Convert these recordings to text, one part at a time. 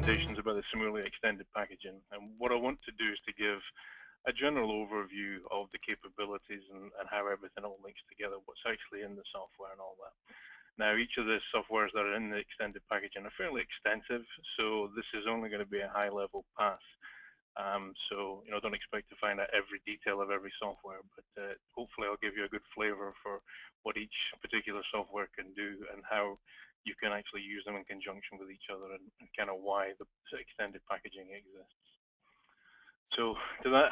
presentations about the SIMULIA Extended Packaging, and what I want to do is to give a general overview of the capabilities and how everything all links together, what's actually in the software and all that. Now, each of the softwares that are in the extended packaging are fairly extensive, so this is only going to be a high-level pass. So, don't expect to find out every detail of every software, but hopefully I'll give you a good flavor for what each particular software can do and how you can actually use them in conjunction with each other and kind of why the extended packaging exists. So to that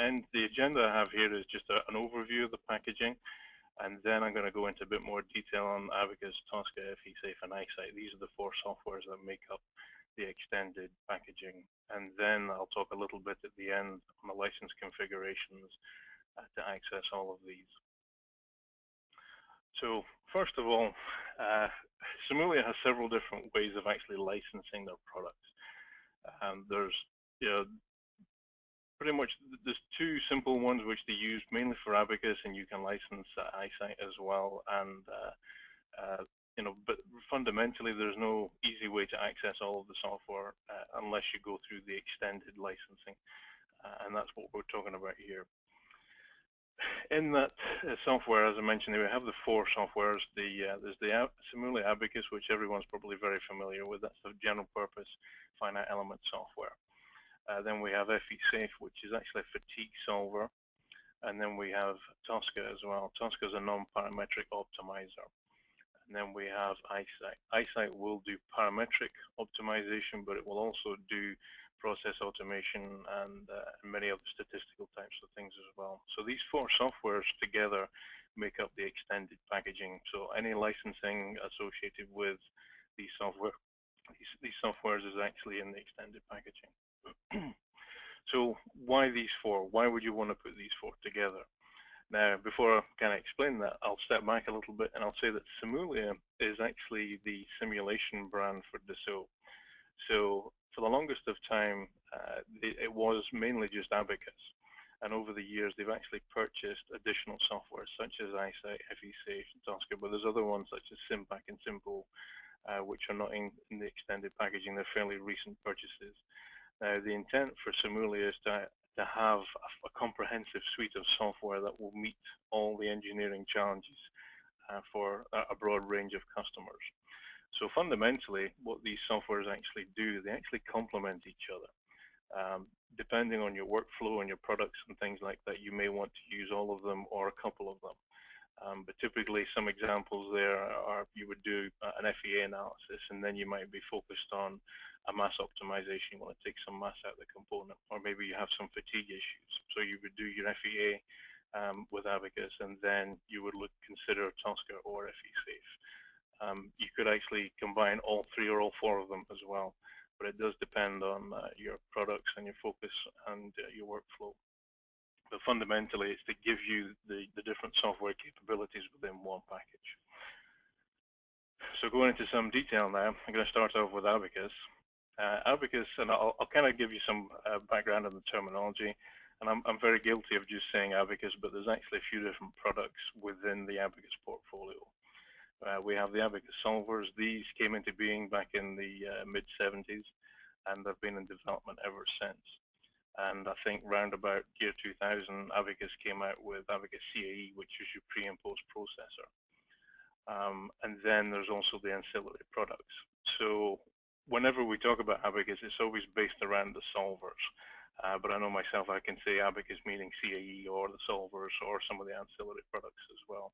end, the agenda I have here is just an overview of the packaging, and then I'm going to go into a bit more detail on Abacus, Tosca, FeSafe, and EyeSight. These are the 4 softwares that make up the extended packaging, and then I'll talk a little bit at the end on the license configurations to access all of these. So first of all, SIMULIA has several different ways of actually licensing their products. There's pretty much there's 2 simple ones which they use mainly for Abacus, and you can license EyeSight as well. And but fundamentally, there's no easy way to access all of the software unless you go through the extended licensing, and that's what we're talking about here. In that software, as I mentioned, we have the 4 softwares. There's the SIMULIA Abacus, which everyone's probably very familiar with. That's the general purpose finite element software. Then we have FeSafe, which is actually a fatigue solver. And then we have Tosca as well. Tosca is a non-parametric optimizer. And then we have EyeSight. EyeSight will do parametric optimization, but it will also do process automation and many other statistical types of things as well. So these 4 softwares together make up the extended packaging. So any licensing associated with these softwares is actually in the extended packaging. So why these 4? Why would you want to put these 4 together? Now, before I kind of explain that, I'll step back a little bit and I'll say that SIMULIA is actually the simulation brand for Dassault. So for the longest of time, it was mainly just Abacus. And over the years, they've actually purchased additional software such as EyeSight, FeSafe, Tosca, but there's other ones such as SIMPAC and Simple, which are not in the extended packaging. They're fairly recent purchases. Now, the intent for SIMULIA is to have a comprehensive suite of software that will meet all the engineering challenges for a broad range of customers. So fundamentally, what these softwares actually do, they actually complement each other. Depending on your workflow and your products and things like that, you may want to use all of them or a couple of them. But typically, some examples there are you would do an FAA analysis, and then you might be focused on a mass optimization. You want to take some mass out of the component, or maybe you have some fatigue issues. So you would do your FAA with Abacus, and then you would consider Tosca or FeSafe. You could actually combine all 3 or all 4 of them as well, but it does depend on your products and your focus and your workflow. But fundamentally, it's to give you the different software capabilities within one package. So going into some detail now, I'm going to start off with Abacus. Abacus, and I'll kind of give you some background on the terminology, and I'm very guilty of just saying Abacus, but there's actually a few different products within the Abacus portfolio. We have the Abacus solvers. These came into being back in the mid-70s, and they've been in development ever since. And I think round about year 2000, Abacus came out with Abacus CAE, which is your pre and post processor. And then there's also the ancillary products. So whenever we talk about Abacus, it's always based around the solvers. But I know myself, I can say Abacus meaning CAE or the solvers or some of the ancillary products as well.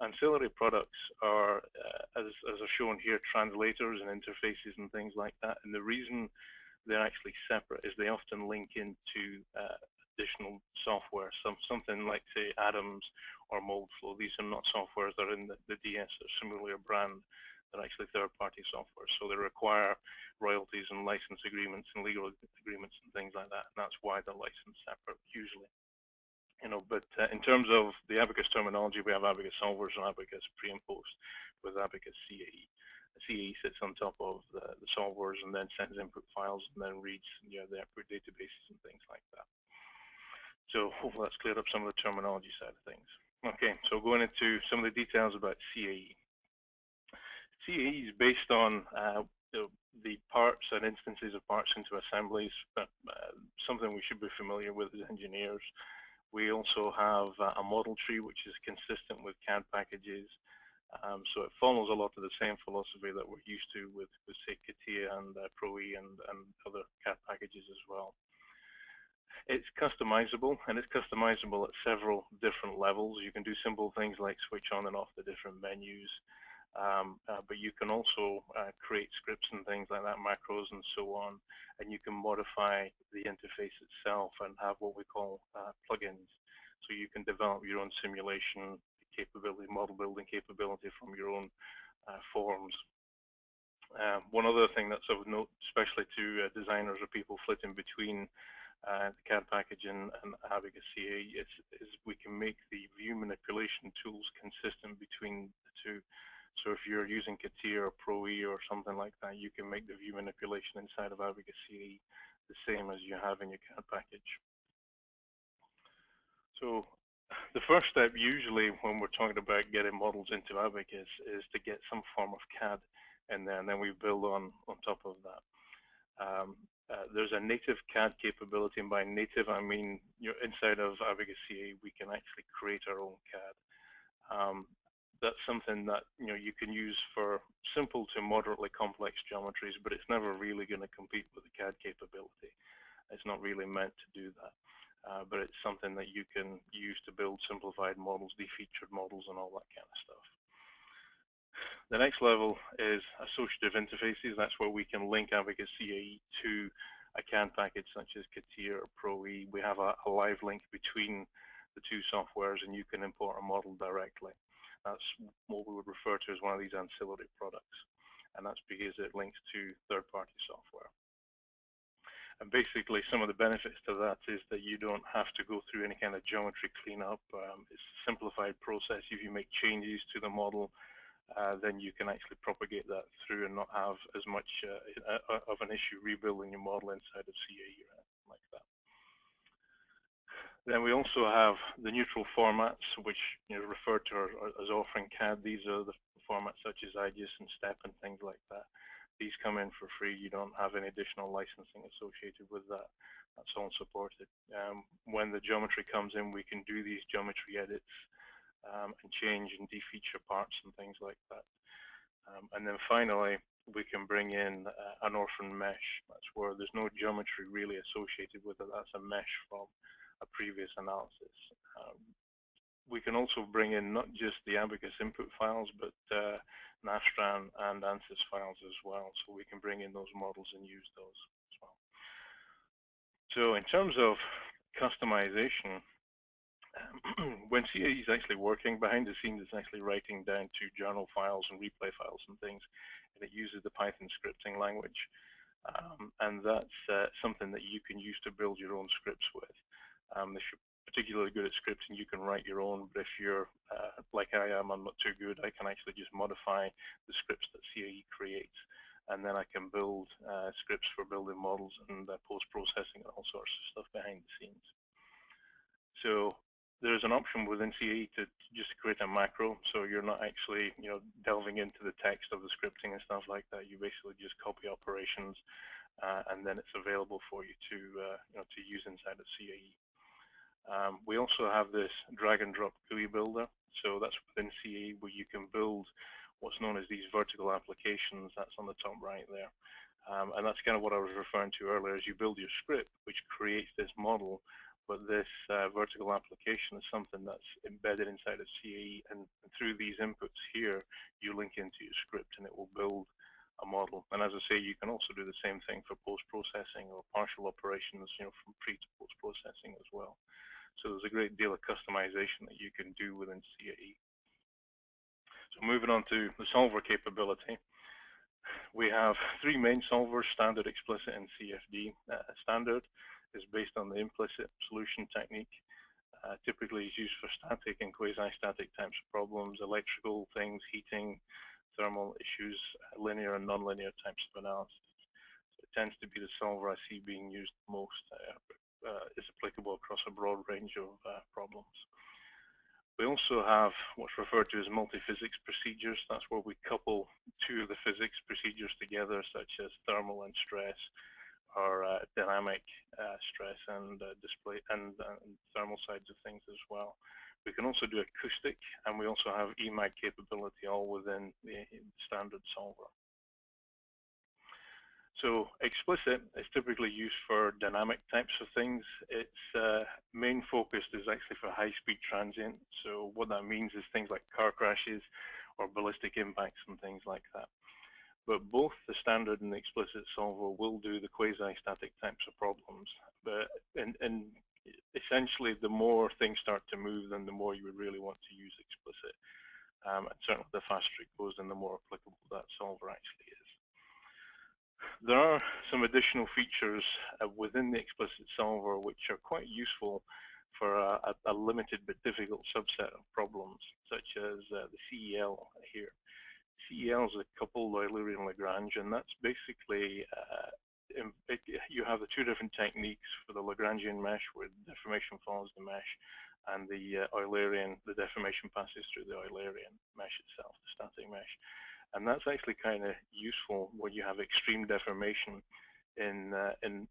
Ancillary products are, as are shown here, translators and interfaces and things like that. And the reason they're actually separate is they often link into additional software, something like, say, Addon or Moldflow. These are not softwares that are in the DS or SIMULIA brand. They're actually third-party software, so they require royalties and license agreements and legal agreements and things like that. And that's why they're licensed separate usually. But in terms of the Abacus terminology, we have Abacus solvers and Abacus pre and post with Abacus CAE. CAE sits on top of the solvers and then sends input files and then reads the output databases and things like that. So hopefully that's cleared up some of the terminology side of things. Okay, so going into some of the details about CAE. CAE is based on the parts and instances of parts into assemblies, something we should be familiar with as engineers. We also have a model tree which is consistent with CAD packages. So it follows a lot of the same philosophy that we're used to with say, CATIA and Pro-E and other CAD packages as well. It's customizable, and it's customizable at several different levels. You can do simple things like switch on and off the different menus, but you can also create scripts and things like that, macros and so on, and you can modify the interface itself and have what we call plugins. So you can develop your own simulation capability, model building capability from your own forms. One other thing that's of note, especially to designers or people flitting between the CAD package and Abacus CA, is we can make the view manipulation tools consistent between the two. So if you're using CATIA or Pro-E or something like that, you can make the view manipulation inside of Abacus CA the same as you have in your CAD package. So the first step usually when we're talking about getting models into Abacus is to get some form of CAD in there, and then we build on top of that. There's a native CAD capability, and by native I mean inside of Abacus CA we can actually create our own CAD. That's something that you can use for simple to moderately complex geometries, but it's never really going to compete with the CAD capability. It's not really meant to do that, but it's something that you can use to build simplified models, defeatured models, and all that kind of stuff. The next level is associative interfaces. That's where we can link Abacus CAE to a CAD package such as CATIA or Pro-E. We have a live link between the two softwares, and you can import a model directly. That's what we would refer to as one of these ancillary products, and that's because it links to third-party software. And basically, some of the benefits to that is that you don't have to go through any kind of geometry cleanup. It's a simplified process. If you make changes to the model, then you can actually propagate that through and not have as much of an issue rebuilding your model inside of CAE or anything like that. Then we also have the neutral formats, which refer to as offering CAD. These are the formats such as IGES and STEP and things like that. These come in for free. You don't have any additional licensing associated with that. That's all supported. When the geometry comes in, we can do these geometry edits and change and defeature parts and things like that. And then finally, we can bring in an orphan mesh. That's where there's no geometry really associated with it. That's a mesh from a previous analysis. We can also bring in not just the Abacus input files, but Nastran and ANSYS files as well. So we can bring in those models and use those as well. So in terms of customization, when CAE is actually working behind the scenes, it's actually writing down to journal files and replay files and things, and it uses the Python scripting language. And that's something that you can use to build your own scripts with. If you're particularly good at scripting, you can write your own, but if you're like I am, I'm not too good, I can actually just modify the scripts that CAE creates, and then I can build scripts for building models and post-processing and all sorts of stuff behind the scenes. So there's an option within CAE to just create a macro, so you're not actually delving into the text of the scripting and stuff like that. You basically just copy operations, and then it's available for you to to use inside of CAE. We also have this drag and drop GUI builder, so that's within CAE where you can build what's known as these vertical applications. That's on the top right there, and that's kind of what I was referring to earlier. As you build your script, which creates this model, but this vertical application is something that's embedded inside of CAE, and through these inputs here, you link into your script, and it will build a model. And as I say, you can also do the same thing for post-processing or partial operations, from pre to post-processing as well. So there's a great deal of customization that you can do within CAE. So moving on to the solver capability, we have three main solvers: standard, explicit, and CFD. Standard is based on the implicit solution technique. Typically is used for static and quasi-static types of problems, electrical things, heating, thermal issues, linear and nonlinear types of analysis. So it tends to be the solver I see being used most. Is applicable across a broad range of problems. We also have what's referred to as multi-physics procedures. That's where we couple two of the physics procedures together, such as thermal and stress, or dynamic stress and display and thermal sides of things as well. We can also do acoustic, and we also have EMAG capability all within the standard solver. So explicit is typically used for dynamic types of things. Its main focus is actually for high-speed transient. So what that means is things like car crashes or ballistic impacts and things like that. But both the standard and the explicit solver will do the quasi-static types of problems. But and essentially, the more things start to move, then the more you would really want to use explicit. And certainly, the faster it goes, then the more applicable that solver actually is. There are some additional features within the explicit solver which are quite useful for a limited but difficult subset of problems, such as the CEL here. CEL is a coupled Eulerian Lagrange, and that's basically, you have the two different techniques for the Lagrangian mesh where deformation follows the mesh, and the Eulerian, the deformation passes through the Eulerian mesh itself, the static mesh. And that's actually kind of useful when you have extreme deformation in an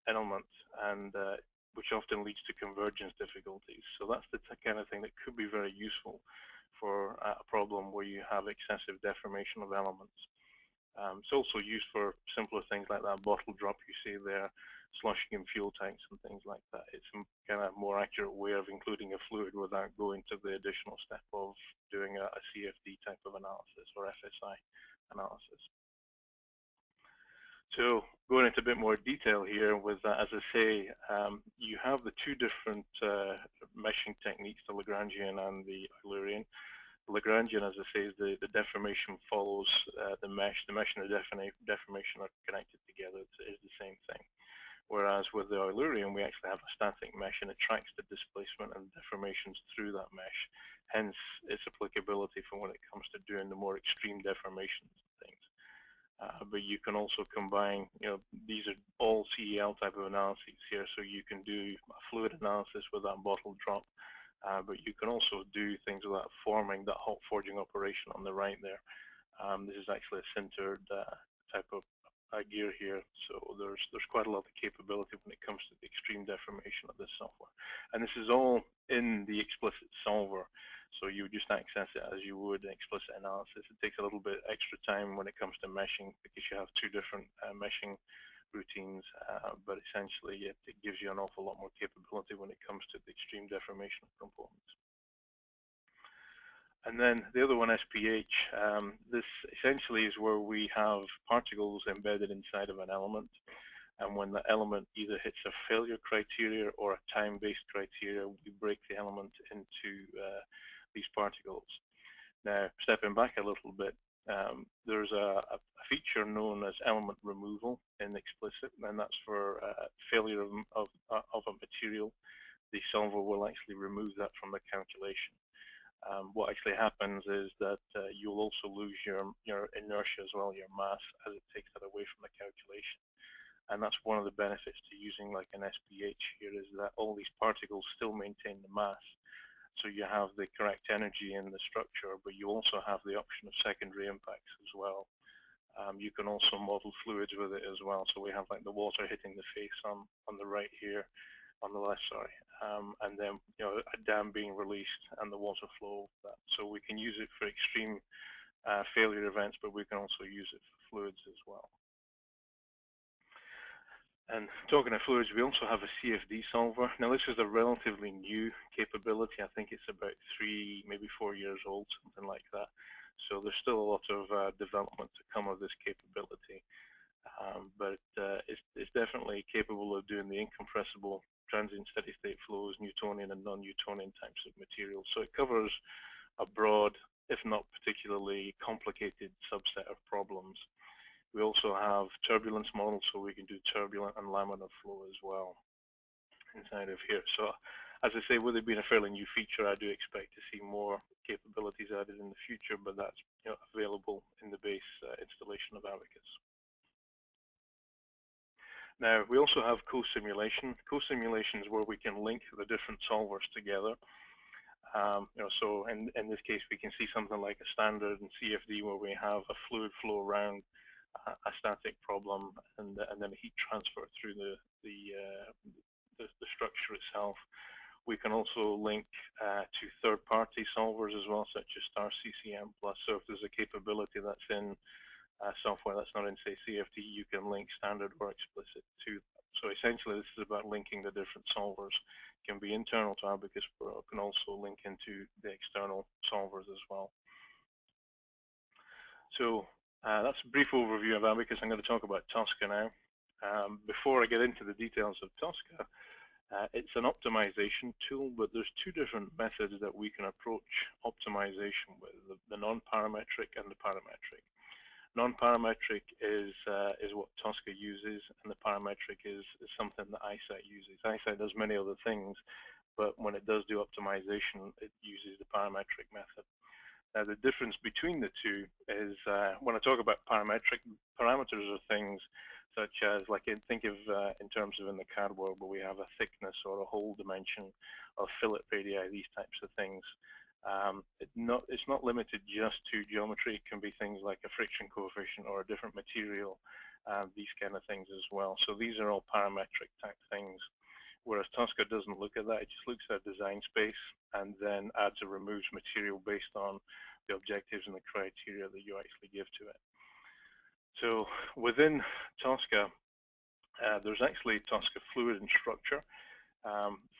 element, and which often leads to convergence difficulties. So that's the kind of thing that could be very useful for a problem where you have excessive deformation of elements. It's also used for simpler things like that bottle drop you see there, sloshing in fuel tanks and things like that. It's a kind of more accurate way of including a fluid without going to the additional step of doing a CFD type of analysis or FSI analysis. So going into a bit more detail here with that, as I say, you have the two different meshing techniques, the Lagrangian and the Eulerian. The Lagrangian, as I say, is the deformation follows the mesh. The mesh and the deformation are connected together. It's the same thing. Whereas with the Eulerian, we actually have a static mesh, and it tracks the displacement and deformations through that mesh. Hence, its applicability for when it comes to doing the more extreme deformations and things. But you can also combine, these are all CEL type of analyses here, so you can do a fluid analysis with that bottle drop, but you can also do things without forming that hot forging operation on the right there. This is actually a sintered type of gear here, so there's quite a lot of capability when it comes to the extreme deformation of this software. And this is all in the explicit solver, so you just access it as you would an explicit analysis. It takes a little bit extra time when it comes to meshing because you have two different meshing routines, but essentially it gives you an awful lot more capability when it comes to the extreme deformation of components. And then the other one, SPH, this essentially is where we have particles embedded inside of an element, and when the element either hits a failure criteria or a time-based criteria, we break the element into these particles. Now, stepping back a little bit, there's a feature known as element removal in explicit, and that's for failure of a material. The solver will actually remove that from the calculation. What actually happens is that you'll also lose your inertia as well, your mass, as it takes that away from the calculation. And that's one of the benefits to using like an SPH here, is that all these particles still maintain the mass. So you have the correct energy in the structure, but you also have the option of secondary impacts as well. You can also model fluids with it as well. So we have like the water hitting the face on the right here, on the left, sorry, and then a dam being released and the water flow of that. So we can use it for extreme failure events, but we can also use it for fluids as well. And talking of fluids, we also have a CFD solver. Now this is a relatively new capability. I think it's about 3, maybe 4 years old, something like that. So there's still a lot of development to come of this capability. But it's definitely capable of doing the incompressible transient steady state flows, Newtonian and non-Newtonian types of materials. So it covers a broad, if not particularly complicated subset of problems. We also have turbulence models, so we can do turbulent and laminar flow as well inside of here. So as I say, with it being a fairly new feature, I do expect to see more capabilities added in the future, but that's available in the base installation of Abacus. Now, we also have co-simulation. Co-simulation is where we can link the different solvers together. So in this case, we can see something like a standard in CFD where we have a fluid flow around a static problem and then a heat transfer through the structure itself. We can also link to third-party solvers as well, such as Star CCM Plus. So if there's a capability that's in software that's not in, say, CFD, you can link standard or explicit to that. So essentially, this is about linking the different solvers. It can be internal to Abacus, but it can also link into the external solvers as well. So that's a brief overview of Abacus. I'm going to talk about Tosca now. Before I get into the details of Tosca, it's an optimization tool, but there's two different methods that we can approach optimization with, the non-parametric and the parametric. Non-parametric is what Tosca uses, and the parametric is something that iSight uses. iSight does many other things, but when it does do optimization, it uses the parametric method. Now, the difference between the two is when I talk about parametric, parameters are things such as, like, think of in terms of in the CAD world where we have a thickness or a hole dimension or fillet radii, these types of things. It's not limited just to geometry. It can be things like a friction coefficient or a different material, these kind of things as well. So these are all parametric type things, whereas Tosca doesn't look at that. It just looks at design space and then adds or removes material based on the objectives and the criteria that you actually give to it. So within Tosca, there's actually Tosca Fluid and Structure.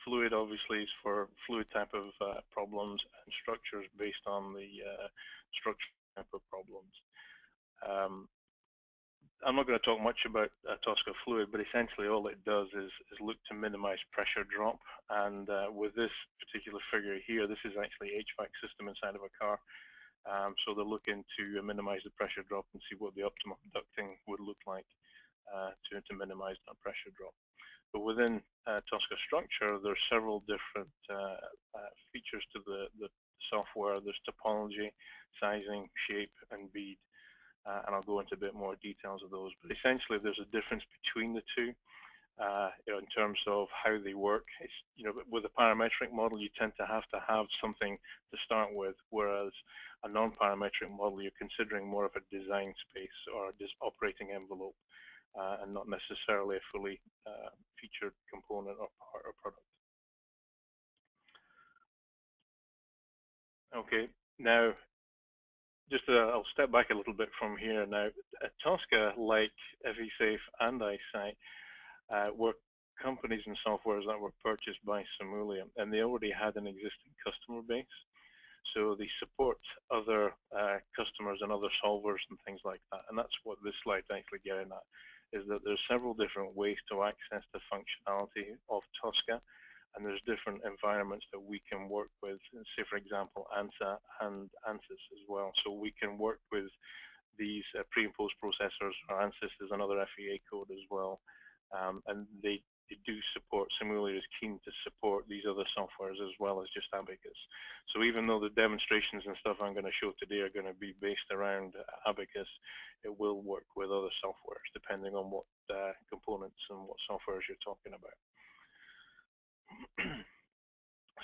Fluid obviously is for fluid type of problems, and structures based on the structure type of problems. I'm not going to talk much about Tosca Fluid, but essentially all it does is look to minimize pressure drop. And with this particular figure here, this is actually an HVAC system inside of a car. So they're looking to minimize the pressure drop and see what the optimum ducting would look like to minimize that pressure drop. But within Tosca Structure, there's several different features to the software. There's topology, sizing, shape, and bead. And I'll go into a bit more details of those. But essentially, there's a difference between the two in terms of how they work. It's, with a parametric model, you tend to have something to start with, whereas a non-parametric model, you're considering more of a design space or this operating envelope, and not necessarily a fully featured component or part or product. Okay, now I'll step back a little bit from here now. Tosca, like FeSafe and iSight, were companies and softwares that were purchased by SIMULIA, and they already had an existing customer base. So they support other customers and other solvers and things like that. And that's what this slide's actually getting at, is that there's several different ways to access the functionality of Tosca, and there's different environments that we can work with, say for example ANSA and ANSYS as well. So we can work with these pre and post processors, or ANSYS is another FAA code as well, and they do support, SIMULIA is keen to support these other softwares as well as just Abacus. So even though the demonstrations and stuff I'm going to show today are going to be based around Abacus, it will work with other softwares depending on what components and what softwares you're talking about.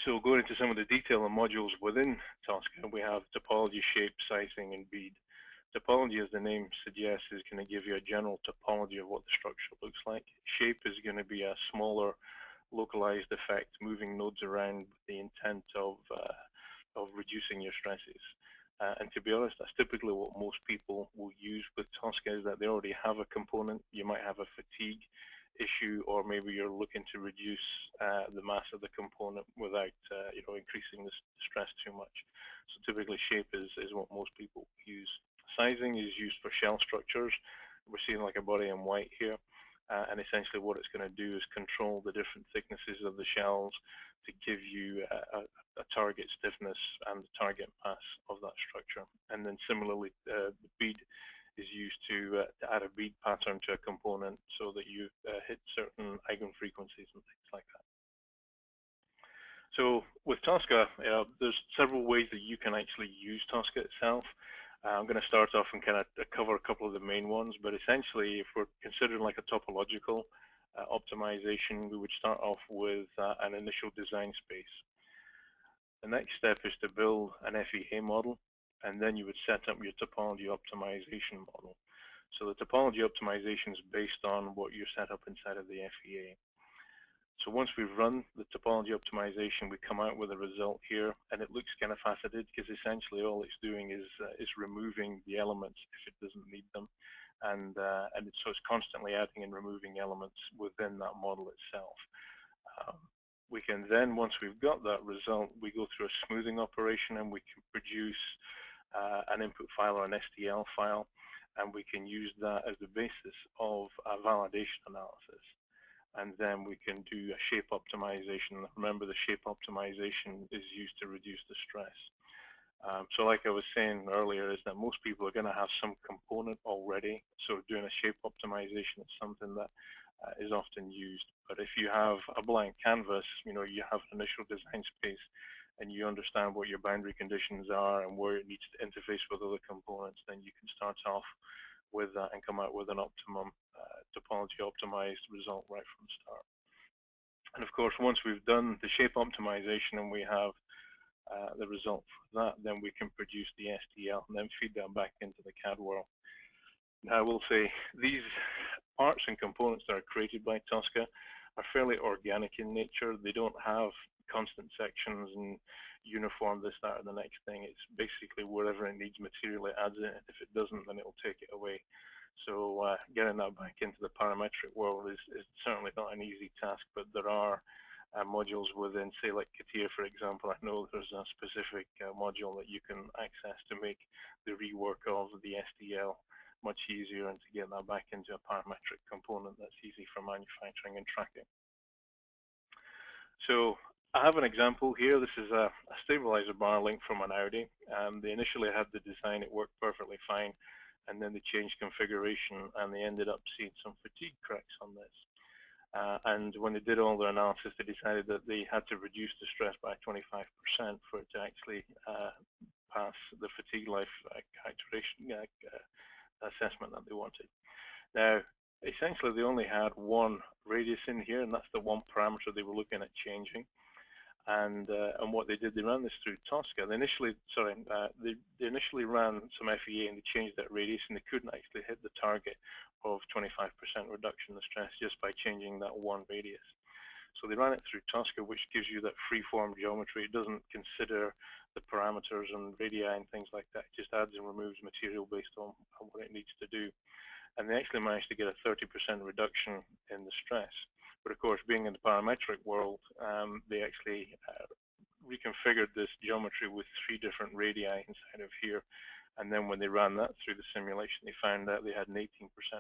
So going into some of the detail and modules within Tosca, we have topology, shape, sizing, and bead. Topology, as the name suggests, is going to give you a general topology of what the structure looks like. Shape is going to be a smaller, localized effect, moving nodes around with the intent of reducing your stresses. And to be honest, that's typically what most people will use with Tosca, is that they already have a component. You might have a fatigue issue, or maybe you're looking to reduce the mass of the component without increasing the stress too much. So typically shape is what most people use. Sizing is used for shell structures. We're seeing like a body in white here, and essentially what it's going to do is control the different thicknesses of the shells to give you a target stiffness and the target mass of that structure. And then similarly, the bead is used to add a bead pattern to a component so that you hit certain eigenfrequencies and things like that. So with Tosca, there's several ways that you can actually use Tosca itself. I'm going to start off and kind of cover a couple of the main ones, but essentially if we're considering like a topological optimization, we would start off with an initial design space. The next step is to build an FEA model, and then you would set up your topology optimization model. So the topology optimization is based on what you set up inside of the FEA. So once we've run the topology optimization, we come out with a result here, and it looks kind of faceted because essentially all it's doing is removing the elements if it doesn't need them, and so it's constantly adding and removing elements within that model itself. We can then, once we've got that result, we go through a smoothing operation, and we can produce an input file or an STL file, and we can use that as the basis of a validation analysis. And then we can do a shape optimization. Remember, the shape optimization is used to reduce the stress. So like I was saying earlier, is that most people are going to have some component already. So doing a shape optimization is something that is often used. But if you have a blank canvas, you have an initial design space, and you understand what your boundary conditions are and where it needs to interface with other components, then you can start off with that and come out with an optimum topology optimized result right from the start. And of course, once we've done the shape optimization and we have the result for that, then we can produce the STL and then feed that back into the CAD world. Now I will say these parts and components that are created by Tosca are fairly organic in nature. They don't have constant sections and uniform this, that, or the next thing. It's basically wherever it needs material it adds it. If it doesn't, then it will take it away. So getting that back into the parametric world is certainly not an easy task, but there are modules within, say like CATIA for example. I know there's a specific module that you can access to make the rework of the STL much easier and to get that back into a parametric component that's easy for manufacturing and tracking. So I have an example here. This is a stabilizer bar link from an Audi. They initially had the design, it worked perfectly fine, and then they changed configuration and they ended up seeing some fatigue cracks on this. And when they did all their analysis, they decided that they had to reduce the stress by 25% for it to actually pass the fatigue life characterization assessment that they wanted. Now, essentially, they only had one radius in here, and that's the one parameter they were looking at changing. And what they did, they ran this through Tosca. They initially, they initially ran some FEA and they changed that radius, and they couldn't actually hit the target of 25% reduction in the stress just by changing that one radius. So they ran it through Tosca, which gives you that free-form geometry. It doesn't consider the parameters and radii and things like that. It just adds and removes material based on what it needs to do. And they actually managed to get a 30% reduction in the stress. But of course, being in the parametric world, they actually reconfigured this geometry with 3 different radii inside of here. And then when they ran that through the simulation, they found that they had an 18%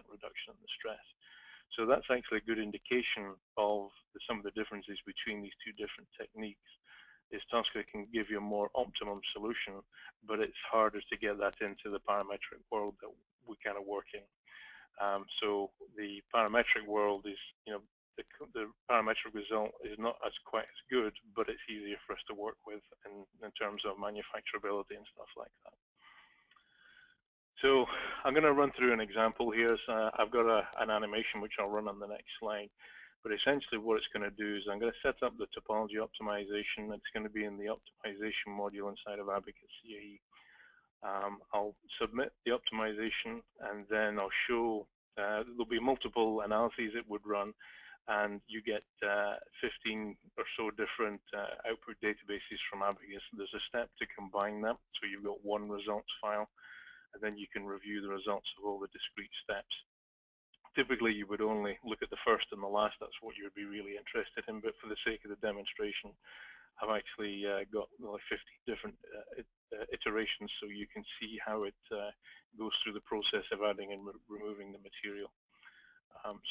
reduction in the stress. So that's actually a good indication of some of the differences between these 2 different techniques. Is Tosca can give you a more optimum solution, but it's harder to get that into the parametric world that we kind of work in. So the parametric world is, the parametric result is not quite as good, but it's easier for us to work with in terms of manufacturability and stuff like that. So I'm going to run through an example here. So I've got an animation which I'll run on the next slide. But essentially what it's going to do is I'm going to set up the topology optimization. It's going to be in the optimization module inside of Abacus CAE. I'll submit the optimization, and then I'll show there'll be multiple analyses it would run, and you get 15 or so different output databases from Abacus. There's a step to combine them, so you've got one results file, and then you can review the results of all the discrete steps. Typically, you would only look at the first and the last. That's what you would be really interested in, but for the sake of the demonstration, I've actually got like 50 different iterations, so you can see how it goes through the process of adding and removing the material.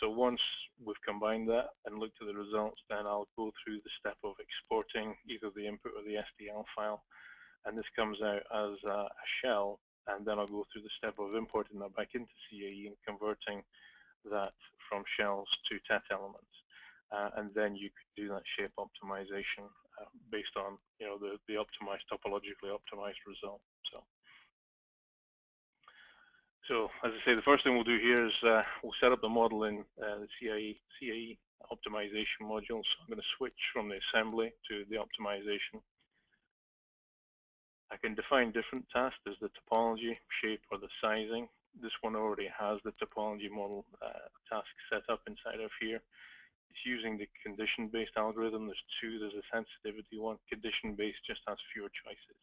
So once we've combined that and looked at the results, then I'll go through the step of exporting either the input or the STL file, and this comes out as a shell, and then I'll go through the step of importing that back into CAE and converting that from shells to TET elements, and then you could do that shape optimization based on the optimized, topologically optimized result. So as I say, the first thing we'll do here is we'll set up the model in the CAE optimization module. So I'm going to switch from the assembly to the optimization. I can define different tasks as the topology, shape, or the sizing. This one already has the topology model task set up inside of here. It's using the condition-based algorithm. There's two. There's a sensitivity one. Condition-based just has fewer choices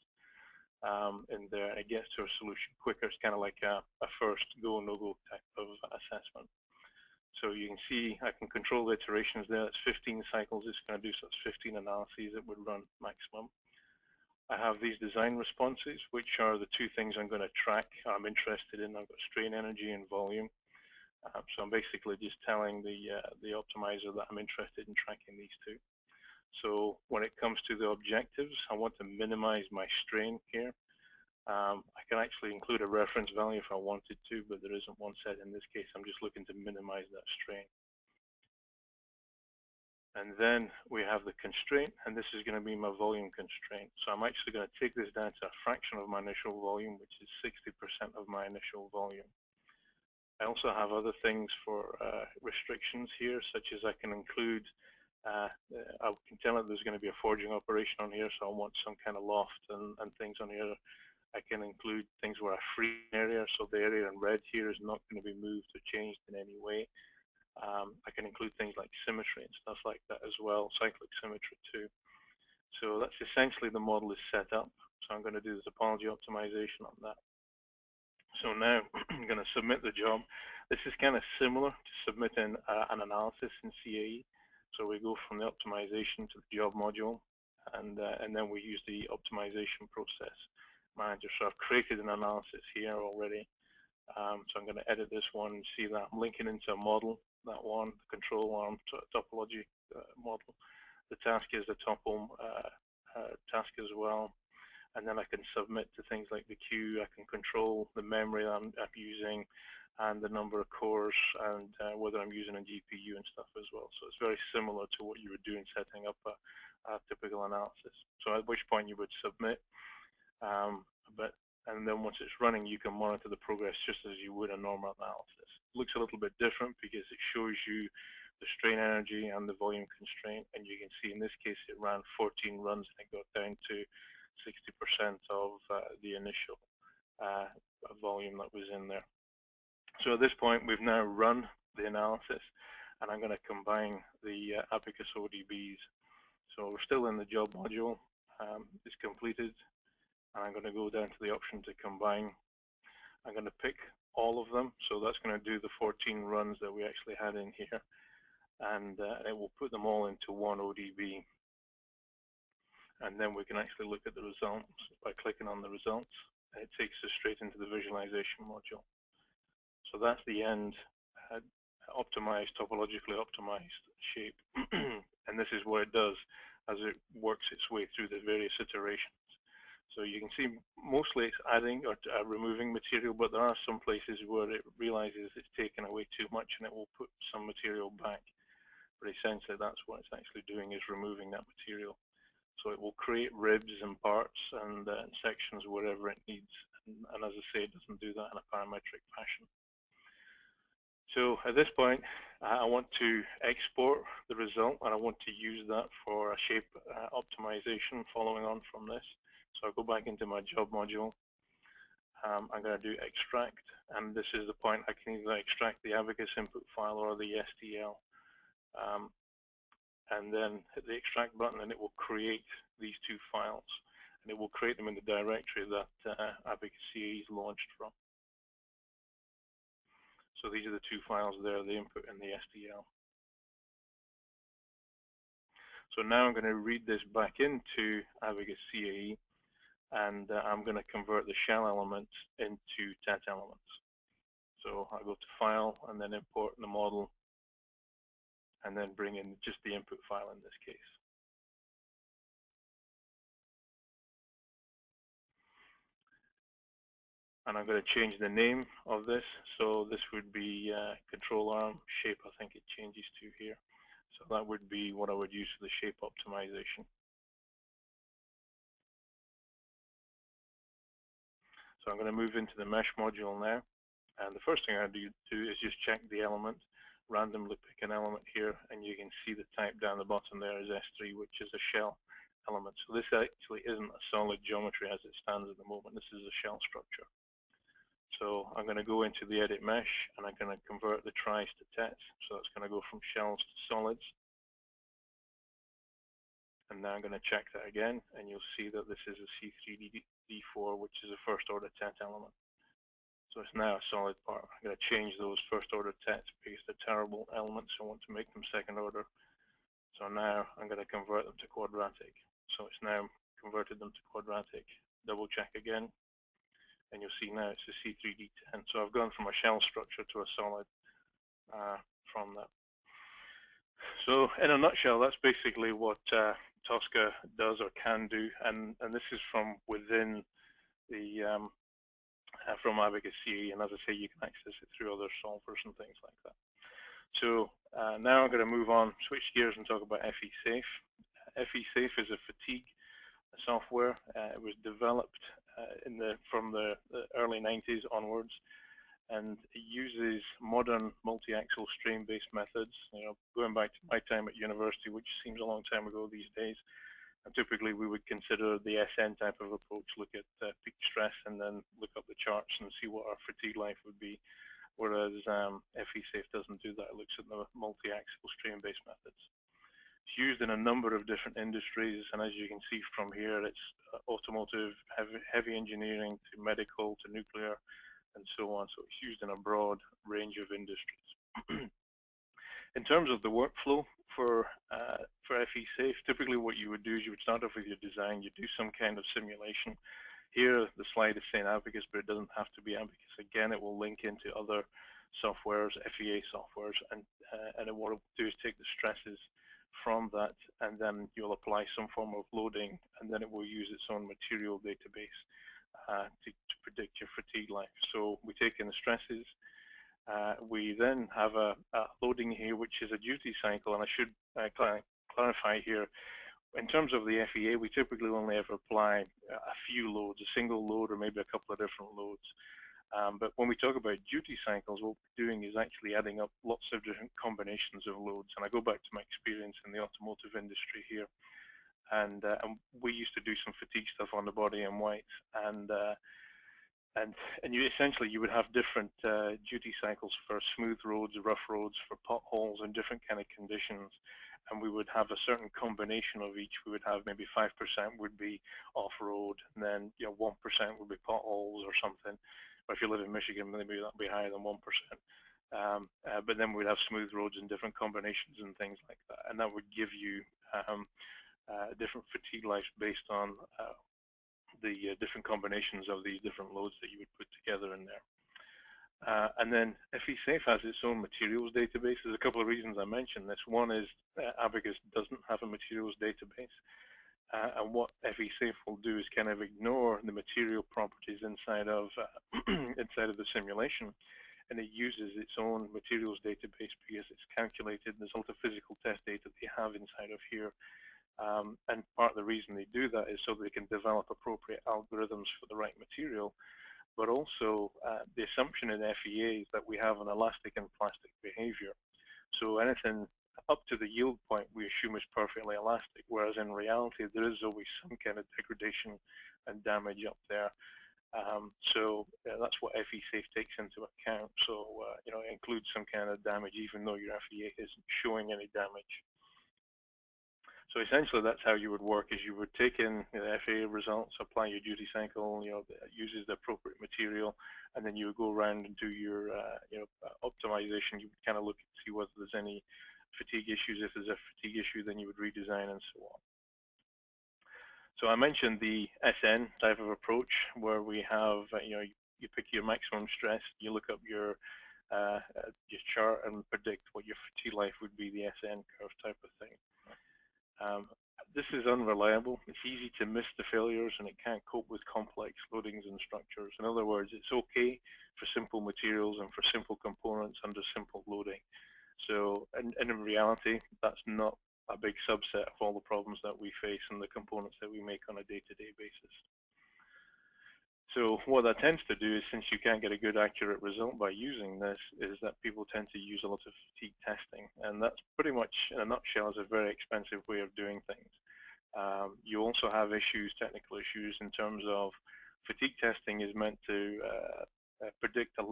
in there, and it gets to a solution quicker. It's kind of like a first go, no-go type of assessment. So you can see I can control the iterations there. It's 15 cycles it's going to do, so it's 15 analyses it would run maximum. I have these design responses, which are the two things I'm going to track, I'm interested in. I've got strain energy and volume. So I'm basically just telling the optimizer that I'm interested in tracking these two. So when it comes to the objectives, I want to minimize my strain here. I can actually include a reference value if I wanted to, but there isn't one set in this case. I'm just looking to minimize that strain. And then we have the constraint, and this is going to be my volume constraint. So I'm actually going to take this down to a fraction of my initial volume, which is 60% of my initial volume. I also have other things for restrictions here, such as I can include, I can tell it there's going to be a forging operation on here, so I want some kind of loft and things on here. I can include things where I free area, so the area in red here is not going to be moved or changed in any way. I can include things like symmetry and stuff like that as well, cyclic symmetry too. So that's essentially the model is set up. So I'm going to do the topology optimization on that. So now I'm going to submit the job. This is kind of similar to submitting an analysis in CAE. So we go from the optimization to the job module, and then we use the optimization process manager. So I've created an analysis here already. So I'm going to edit this one and see that I'm linking into a model, that one, the control arm topology model. The task is the topo task as well. And then I can submit to things like the queue. I can control the memory I'm using and the number of cores and whether I'm using a GPU and stuff as well. So it's very similar to what you would do in setting up a typical analysis. So at which point you would submit. And then once it's running, you can monitor the progress just as you would a normal analysis. It looks a little bit different because it shows you the strain energy and the volume constraint. And you can see in this case, it ran 14 runs and it got down to 60% of the initial volume that was in there. So at this point, we've now run the analysis, and I'm going to combine the abacus ODBs. So we're still in the job module. It's completed, and I'm going to go down to the option to combine. I'm going to pick all of them, so that's going to do the 14 runs that we actually had in here, and it will put them all into one ODB. And then we can actually look at the results by clicking on the results. It takes us straight into the visualization module. So that's the end optimized, topologically optimized shape. And this is what it does as it works its way through the various iterations. So you can see mostly it's adding or removing material, but there are some places where it realizes it's taken away too much and it will put some material back. But essentially that's what it's actually doing, is removing that material. So it will create ribs and parts and sections wherever it needs. And as I say, it doesn't do that in a parametric fashion. So at this point, I want to export the result, and I want to use that for a shape optimization following on from this. So I'll go back into my job module. I'm going to do extract, and this is the point I can either extract the abacus input file or the STL. And then hit the extract button, and it will create these two files, and it will create them in the directory that abacus CAE is launched from. So these are the two files there, the input and the STL. So now I'm going to read this back into abacus CAE, and I'm going to convert the shell elements into TET elements. So I go to File and then import the model, and then bring in just the input file in this case. And I'm going to change the name of this. So this would be control arm shape, I think it changes to here. So that would be what I would use for the shape optimization. So I'm going to move into the mesh module now. And the first thing I do is just check the element, randomly pick an element here, and you can see the type down the bottom there is S3, which is a shell element. So this actually isn't a solid geometry as it stands at the moment. This is a shell structure. So I'm going to go into the edit mesh and I'm going to convert the tris to tets. So it's going to go from shells to solids. And now I'm going to check that again, and you'll see that this is a C3D4, which is a first order tet element. So it's now a solid part. I'm going to change those first order tets because they're terrible elements. So I want to make them second order. So now I'm going to convert them to quadratic. So it's now converted them to quadratic. Double check again, and you'll see now it's a C3D10. So I've gone from a shell structure to a solid from that. So in a nutshell, that's basically what Tosca does or can do, and this is from within the from Abacus CE, and as I say, you can access it through other solvers and things like that. So now I'm going to move on, switch gears and talk about FeSafe. FeSafe is a fatigue software. It was developed from the early 90s onwards, and it uses modern multi-axle strain-based methods. You know, going back to my time at university, which seems a long time ago these days, and typically we would consider the SN type of approach, look at peak stress and then look up the charts and see what our fatigue life would be. Whereas FeSafe doesn't do that. It looks at the multi-axle strain-based methods. It's used in a number of different industries, and as you can see from here, it's automotive, heavy engineering, to medical, to nuclear, and so on. So it's used in a broad range of industries. In terms of the workflow for FeSafe, typically what you would do is you would start off with your design, you do some kind of simulation. Here the slide is saying abacus, but it doesn't have to be abacus. Again, it will link into other softwares, FEA softwares, and what it will do is take the stresses from that, and then you'll apply some form of loading, and then it will use its own material database to predict your fatigue life. So we take in the stresses. We then have a loading here, which is a duty cycle, and I should clarify here. In terms of the FEA, we typically only ever apply a few loads, a single load or maybe a couple of different loads. But when we talk about duty cycles, what we're doing is actually adding up lots of different combinations of loads. And I go back to my experience in the automotive industry here. And we used to do some fatigue stuff on the body in white. And you essentially you would have different duty cycles for smooth roads, rough roads, for potholes, and different kind of conditions. And we would have a certain combination of each. We would have maybe 5% would be off-road, and then 1% would be potholes or something. Or if you live in Michigan, maybe that would be higher than 1%. But then we'd have smooth roads and different combinations and things like that. And that would give you different fatigue lives based on the different combinations of these different loads that you would put together in there. And then FeSafe has its own materials database. There's a couple of reasons I mentioned this. One is Abacus doesn't have a materials database. And what FeSafe will do is kind of ignore the material properties inside of inside of the simulation, and it uses its own materials database because it's calculated. There's all the physical test data that they have inside of here. And part of the reason they do that is so they can develop appropriate algorithms for the right material. But also, the assumption in FEA is that we have an elastic and plastic behavior. So anything up to the yield point we assume is perfectly elastic, whereas in reality there is always some kind of degradation and damage up there. So that's what FeSafe takes into account. So it includes some kind of damage even though your FEA isn't showing any damage. So essentially that's how you would work, is you would take in the FAA results, apply your duty cycle, that uses the appropriate material, and then you would go around and do your optimization. You would kind of look and see whether there's any fatigue issues. If there's a fatigue issue, then you would redesign and so on. So I mentioned the SN type of approach where we have, you pick your maximum stress, you look up your chart and predict what your fatigue life would be, the SN curve type of thing. This is unreliable. It's easy to miss the failures, and it can't cope with complex loadings and structures. In other words, it's okay for simple materials and for simple components under simple loading. So, and in reality, that's not a big subset of all the problems that we face and the components that we make on a day-to-day basis. So what that tends to do is, since you can't get a good accurate result by using this, is that people tend to use a lot of fatigue testing, and that's pretty much, in a nutshell, is a very expensive way of doing things. You also have issues, technical issues, in terms of fatigue testing is meant to predict a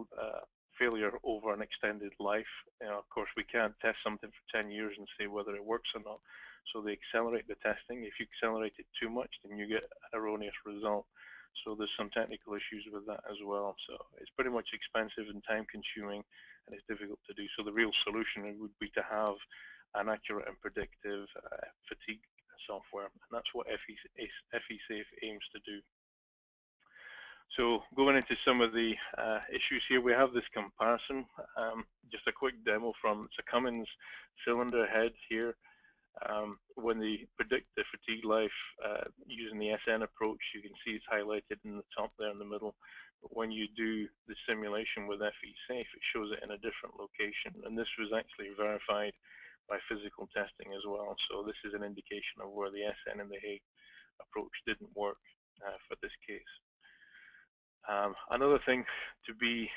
failure over an extended life. Of course, we can't test something for 10 years and say whether it works or not. So they accelerate the testing. If you accelerate it too much, then you get an erroneous result. So there's some technical issues with that as well. So it's pretty much expensive and time-consuming, and it's difficult to do. So the real solution would be to have an accurate and predictive fatigue software, and that's what FeSafe aims to do. So going into some of the issues here, we have this comparison. Just a quick demo from, it's a Cummins cylinder head here. When they predict the fatigue life using the SN approach, you can see it's highlighted in the top there in the middle. But when you do the simulation with FeSafe, it shows it in a different location, and this was actually verified by physical testing as well. So this is an indication of where the SN and the Hague approach didn't work for this case. Another thing to be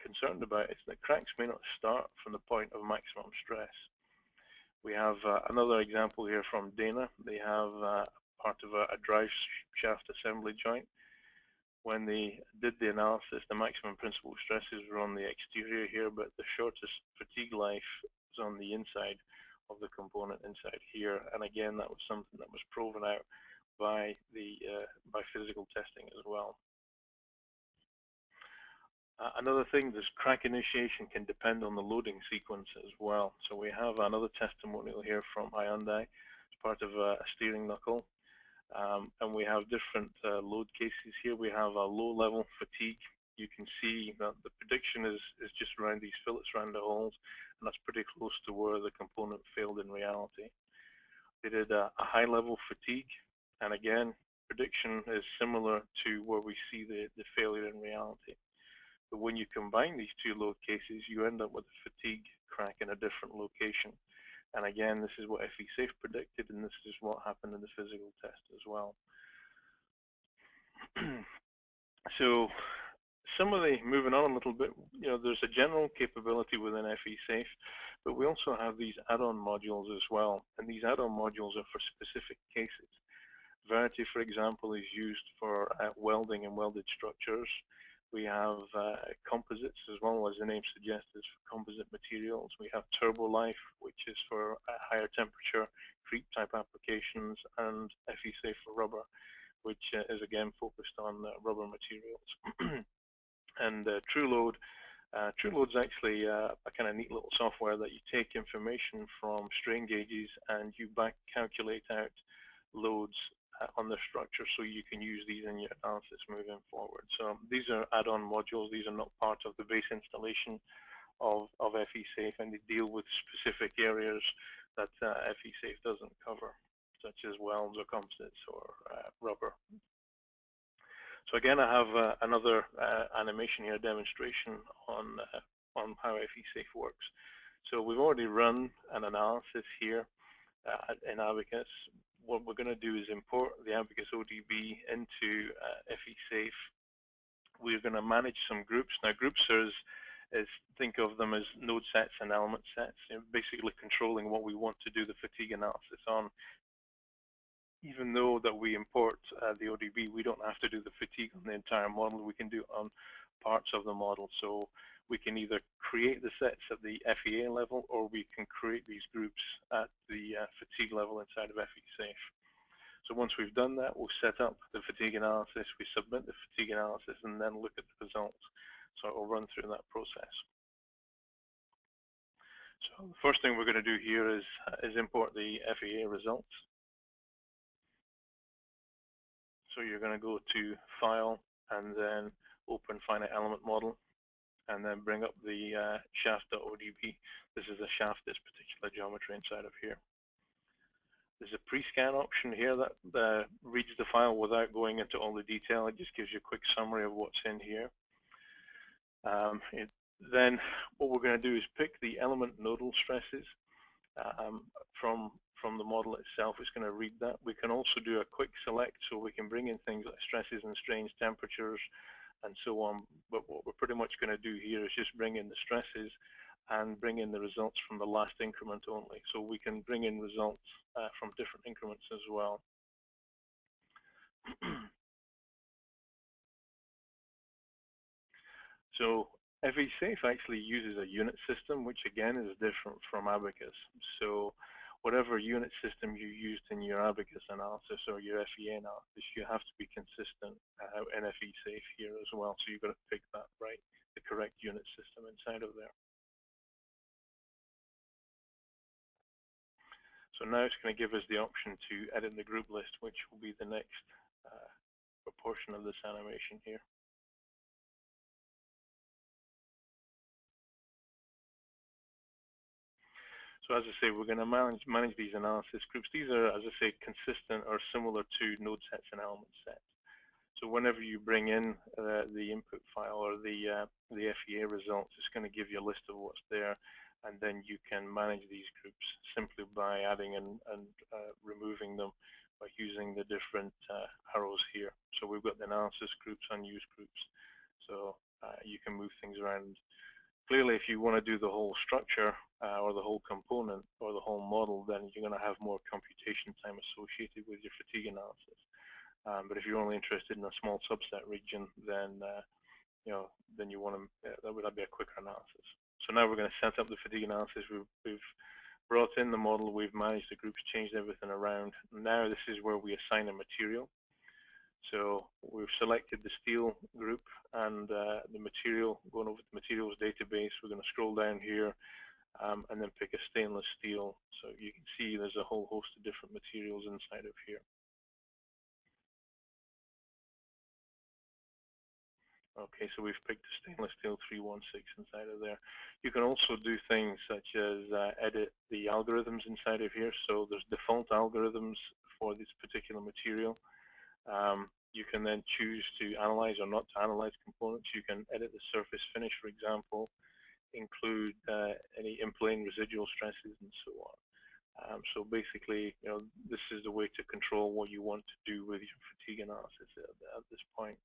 concerned about is that cracks may not start from the point of maximum stress. We have another example here from Dana. They have part of a drive shaft assembly joint. When they did the analysis, the maximum principal stresses were on the exterior here, but the shortest fatigue life was on the inside of the component inside here. And again, that was something that was proven out by physical testing as well. Another thing, this crack initiation can depend on the loading sequence as well. So we have another testimonial here from Hyundai. It's part of a steering knuckle. And we have different load cases here. We have a low-level fatigue. You can see that the prediction is just around these fillets around the holes, and that's pretty close to where the component failed in reality. They did a high-level fatigue, and again, prediction is similar to where we see the failure in reality. But when you combine these two load cases, you end up with a fatigue crack in a different location. And again, this is what FeSafe predicted, and this is what happened in the physical test as well. So moving on a little bit, there's a general capability within FeSafe, but we also have these add-on modules as well. And these add-on modules are for specific cases. Verity, for example, is used for welding and welded structures. We have composites as well, as the name suggests, is for composite materials. We have TurboLife, which is for higher temperature creep type applications, and FeSafe for rubber, which is again focused on rubber materials. And TrueLoad. TrueLoad's actually a kind of neat little software that you take information from strain gauges and you back calculate out loads on the structure, so you can use these in your analysis moving forward. So these are add-on modules. These are not part of the base installation of FeSafe, and they deal with specific areas that FeSafe doesn't cover, such as welds or composites or rubber. So again, I have another animation here, demonstration on how FeSafe works. So we've already run an analysis here in Abacus. What we're going to do is import the Abacus ODB into FeSafe. We're going to manage some groups. Now, groups is think of them as node sets and element sets, basically controlling what we want to do the fatigue analysis on. Even though that we import the ODB, we don't have to do the fatigue on the entire model. We can do it on parts of the model. So we can either create the sets at the FAA level, or we can create these groups at the fatigue level inside of FeSafe. So once we've done that, we'll set up the fatigue analysis, we submit the fatigue analysis, and then look at the results. So it will run through that process. So the first thing we're going to do here is import the FAA results. So you're going to go to File, and then open Finite Element Model, and then bring up the shaft.odb. This is a shaft, this particular geometry inside of here. There's a pre-scan option here that reads the file without going into all the detail. It just gives you a quick summary of what's in here. Then what we're going to do is pick the element nodal stresses from the model itself. It's going to read that. We can also do a quick select, so we can bring in things like stresses and strains, temperatures, and so on. But what we're pretty much going to do here is just bring in the stresses and bring in the results from the last increment only. So we can bring in results from different increments as well. So FeSafe actually uses a unit system, which again is different from abacus. So whatever unit system you used in your abacus analysis or your FEA analysis, you have to be consistent in FeSafe here as well. So you've got to pick that right, the correct unit system inside of there. So now it's going to give us the option to edit the group list, which will be the next portion of this animation here. So as I say, we're going to manage these analysis groups. These are, as I say, consistent or similar to node sets and element sets. So whenever you bring in the input file or the FEA results, it's going to give you a list of what's there, and then you can manage these groups simply by adding and removing them by using the different arrows here. So we've got the analysis groups, unused groups, so you can move things around. Clearly, if you want to do the whole structure or the whole component or the whole model, then you're going to have more computation time associated with your fatigue analysis. But if you're only interested in a small subset region, then then you want to that would be a quicker analysis. So now we're going to set up the fatigue analysis. We've brought in the model, we've managed the groups, changed everything around. Now this is where we assign a material. So we've selected the steel group and the material, going over to the materials database. We're going to scroll down here and then pick a stainless steel. So you can see there's a whole host of different materials inside of here. Okay, so we've picked the stainless steel 316 inside of there. You can also do things such as edit the algorithms inside of here. So there's default algorithms for this particular material. You can then choose to analyze or not to analyze components. You can edit the surface finish, for example, include any in-plane residual stresses and so on. So basically, this is the way to control what you want to do with your fatigue analysis at this point.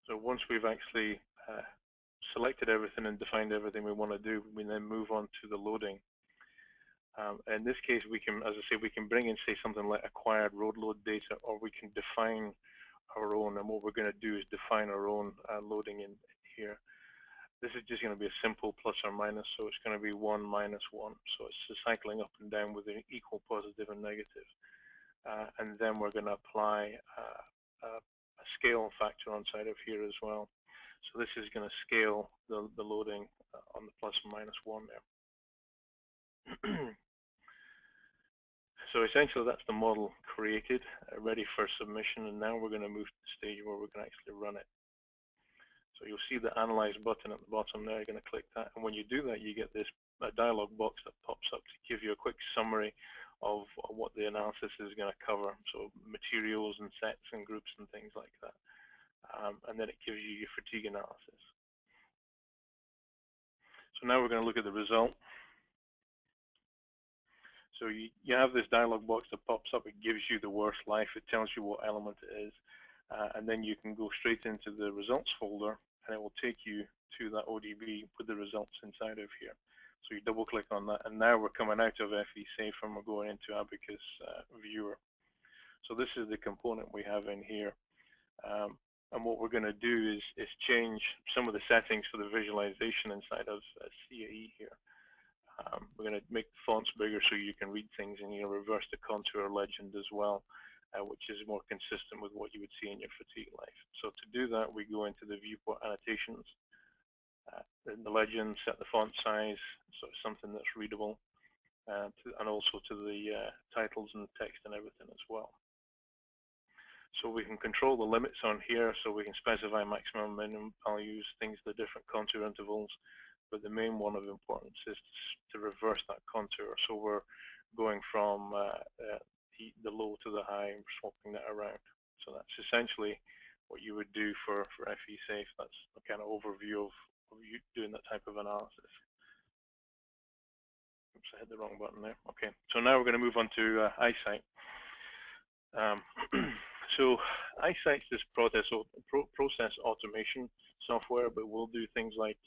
So once we've actually selected everything and defined everything we want to do, we then move on to the loading. In this case, we can, as I say, we can bring in, say, something like acquired road load data, or we can define our own. And what we're going to do is define our own loading in here. This is just going to be a simple plus or minus, so it's going to be 1 minus 1. So it's cycling up and down with an equal positive and negative. And then we're going to apply a scale factor on side of here as well. So this is going to scale the loading on the plus and minus 1 there. So essentially that's the model created, ready for submission, and now we're going to move to the stage where we can actually run it. So you'll see the Analyze button at the bottom there. You're going to click that, and when you do that, you get this dialog box that pops up to give you a quick summary of what the analysis is going to cover. So materials and sets and groups and things like that. And then it gives you your fatigue analysis. So now we're going to look at the result. So you have this dialog box that pops up. It gives you the worst life. It tells you what element it is. And then you can go straight into the results folder, and it will take you to that ODB with the results inside of here. So you double click on that, and now we're coming out of FeSafe and we're going into Abacus Viewer. So this is the component we have in here. And what we're going to do is change some of the settings for the visualization inside of CAE here. We're going to make the fonts bigger so you can read things, and you reverse the contour legend as well, which is more consistent with what you would see in your fatigue life. So to do that, we go into the viewport annotations, the legend, set the font size, so it's something that's readable, and also to the titles and text and everything as well. So we can control the limits on here, so we can specify maximum, minimum values, things, the different contour intervals. But the main one of importance is to reverse that contour. So we're going from the low to the high and swapping that around. So that's essentially what you would do for FeSafe. That's a kind of overview of you doing that type of analysis. Oops, I hit the wrong button there. Okay, so now we're going to move on to eyesight. So iSight's this process automation software, but we'll do things like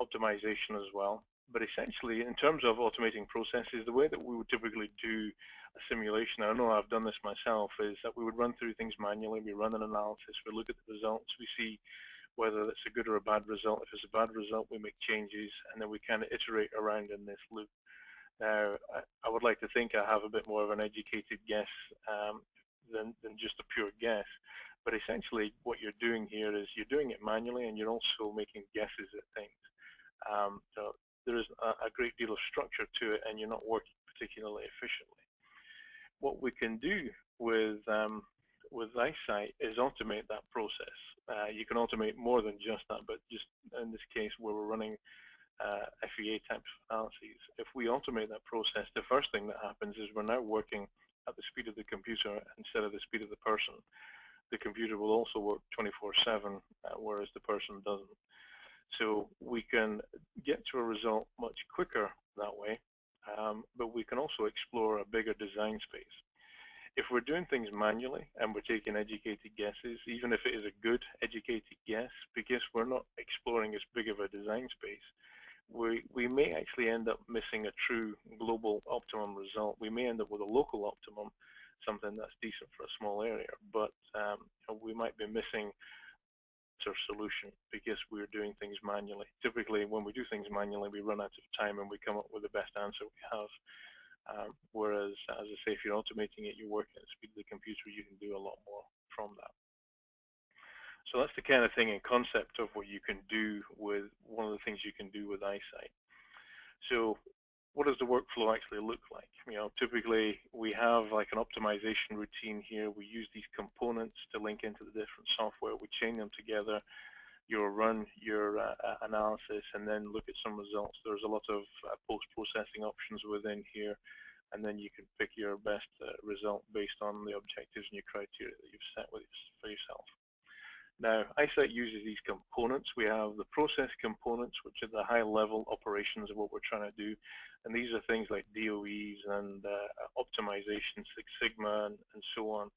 optimization as well. But essentially, in terms of automating processes, the way that we would typically do a simulation, I know I've done this myself, is that we would run through things manually. We run an analysis, we look at the results, we see whether it's a good or a bad result. If it's a bad result, we make changes, and then we kind of iterate around in this loop. Now, I would like to think I have a bit more of an educated guess than just a pure guess. But essentially, what you're doing here is you're doing it manually, and you're also making guesses at things. So there is a great deal of structure to it, and you're not working particularly efficiently. What we can do with iSight is automate that process. You can automate more than just that, but just in this case where we're running FEA type analyses, if we automate that process, the first thing that happens is we're now working at the speed of the computer instead of the speed of the person. The computer will also work 24/7, whereas the person doesn't. So we can get to a result much quicker that way, but we can also explore a bigger design space. If we're doing things manually and we're taking educated guesses, even if it is a good educated guess, because we're not exploring as big of a design space, we may actually end up missing a true global optimum result. We may end up with a local optimum, something that's decent for a small area, but we might be missing our solution because we're doing things manually. Typically, when we do things manually, we run out of time and we come up with the best answer we have. Whereas, as I say, if you're automating it, you're working at the speed of the computer, you can do a lot more from that. So that's the kind of thing in concept of what you can do with one of the things you can do with iSight. So what does the workflow actually look like? Typically we have like an optimization routine here. We use these components to link into the different software. We chain them together. You'll run your analysis and then look at some results. There's a lot of post-processing options within here, and then you can pick your best result based on the objectives and your criteria that you've set for yourself. Now, iSight uses these components. We have the process components, which are the high-level operations of what we're trying to do. And these are things like DOEs and optimization, Six Sigma, and so on.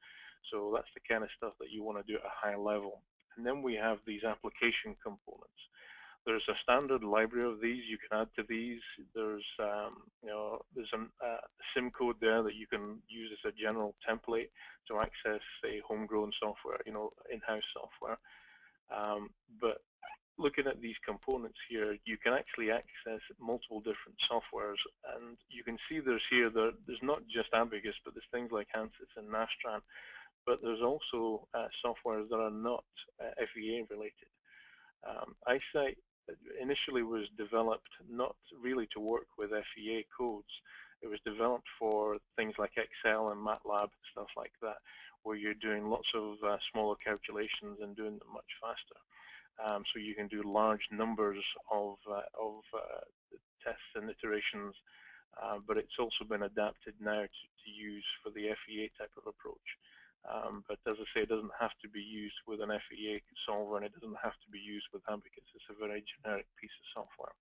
So that's the kind of stuff that you want to do at a high level. And then we have these application components. There's a standard library of these. You can add to these. There's there's a SIM code there that you can use as a general template to access a homegrown software, in-house software. But looking at these components here, you can actually access multiple different softwares, and you can see there's not just abacus, but there's things like ANSYS and Nastran, but there's also softwares that are not FEA related. iSight initially was developed not really to work with FEA codes. It was developed for things like Excel and MATLAB, stuff like that, where you're doing lots of smaller calculations and doing them much faster. So you can do large numbers of tests and iterations, but it's also been adapted now to use for the FEA type of approach. But as I say, it doesn't have to be used with an FEA solver, and it doesn't have to be used with abacus. It's a very generic piece of software.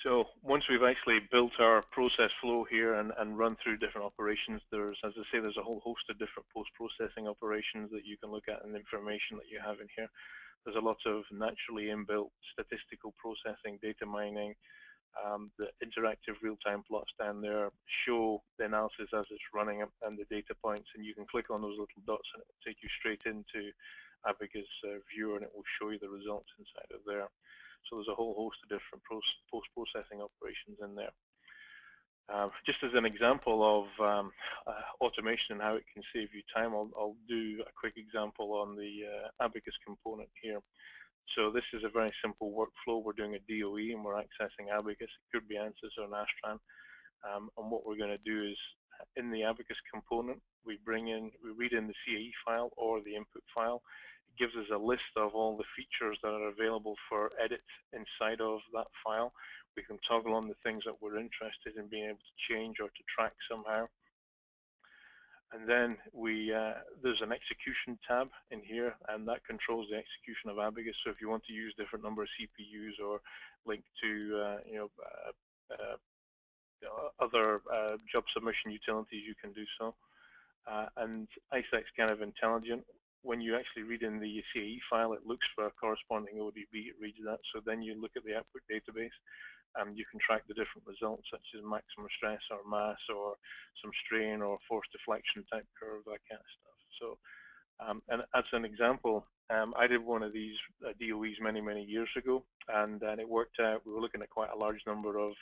So once we've actually built our process flow here and run through different operations, as I say, there's a whole host of different post-processing operations that you can look at and information that you have in here. There's a lot of naturally inbuilt statistical processing, data mining. The interactive real-time plots down there show the analysis as it's running and the data points, and you can click on those little dots and it will take you straight into Abacus Viewer, and it will show you the results inside of there. So there's a whole host of different post-processing operations in there. Just as an example of automation and how it can save you time, I'll do a quick example on the Abacus component here. So this is a very simple workflow. We're doing a DOE and we're accessing Abacus. It could be ANSYS or Nastran. And what we're going to do is, in the Abacus component, we read in the CAE file or the input file. It gives us a list of all the features that are available for edit inside of that file. We can toggle on the things that we're interested in being able to change or to track somehow. And then there's an execution tab in here, and that controls the execution of Abacus. So if you want to use different number of CPUs or link to other job submission utilities, you can do so. And EyeSight's kind of intelligent. When you actually read in the CAE file, it looks for a corresponding ODB, it reads that. So then you look at the output database, and you can track the different results, such as maximum stress or mass or some strain or force deflection type curve, that kind of stuff. So, and as an example, I did one of these DOEs many years ago, and it worked out. We were looking at quite a large number of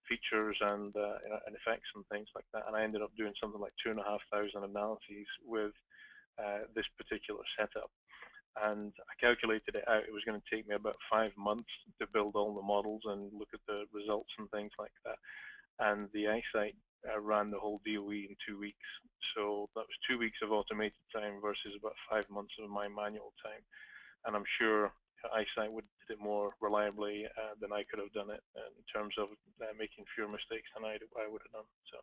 features and effects and things like that, and I ended up doing something like 2,500 analyses with this particular setup. And I calculated it out. It was going to take me about 5 months to build all the models and look at the results and things like that. And the EyeSight ran the whole DOE in 2 weeks. So that was 2 weeks of automated time versus about 5 months of my manual time. And I'm sure EyeSight would did it more reliably than I could have done it in terms of making fewer mistakes than I would have done. So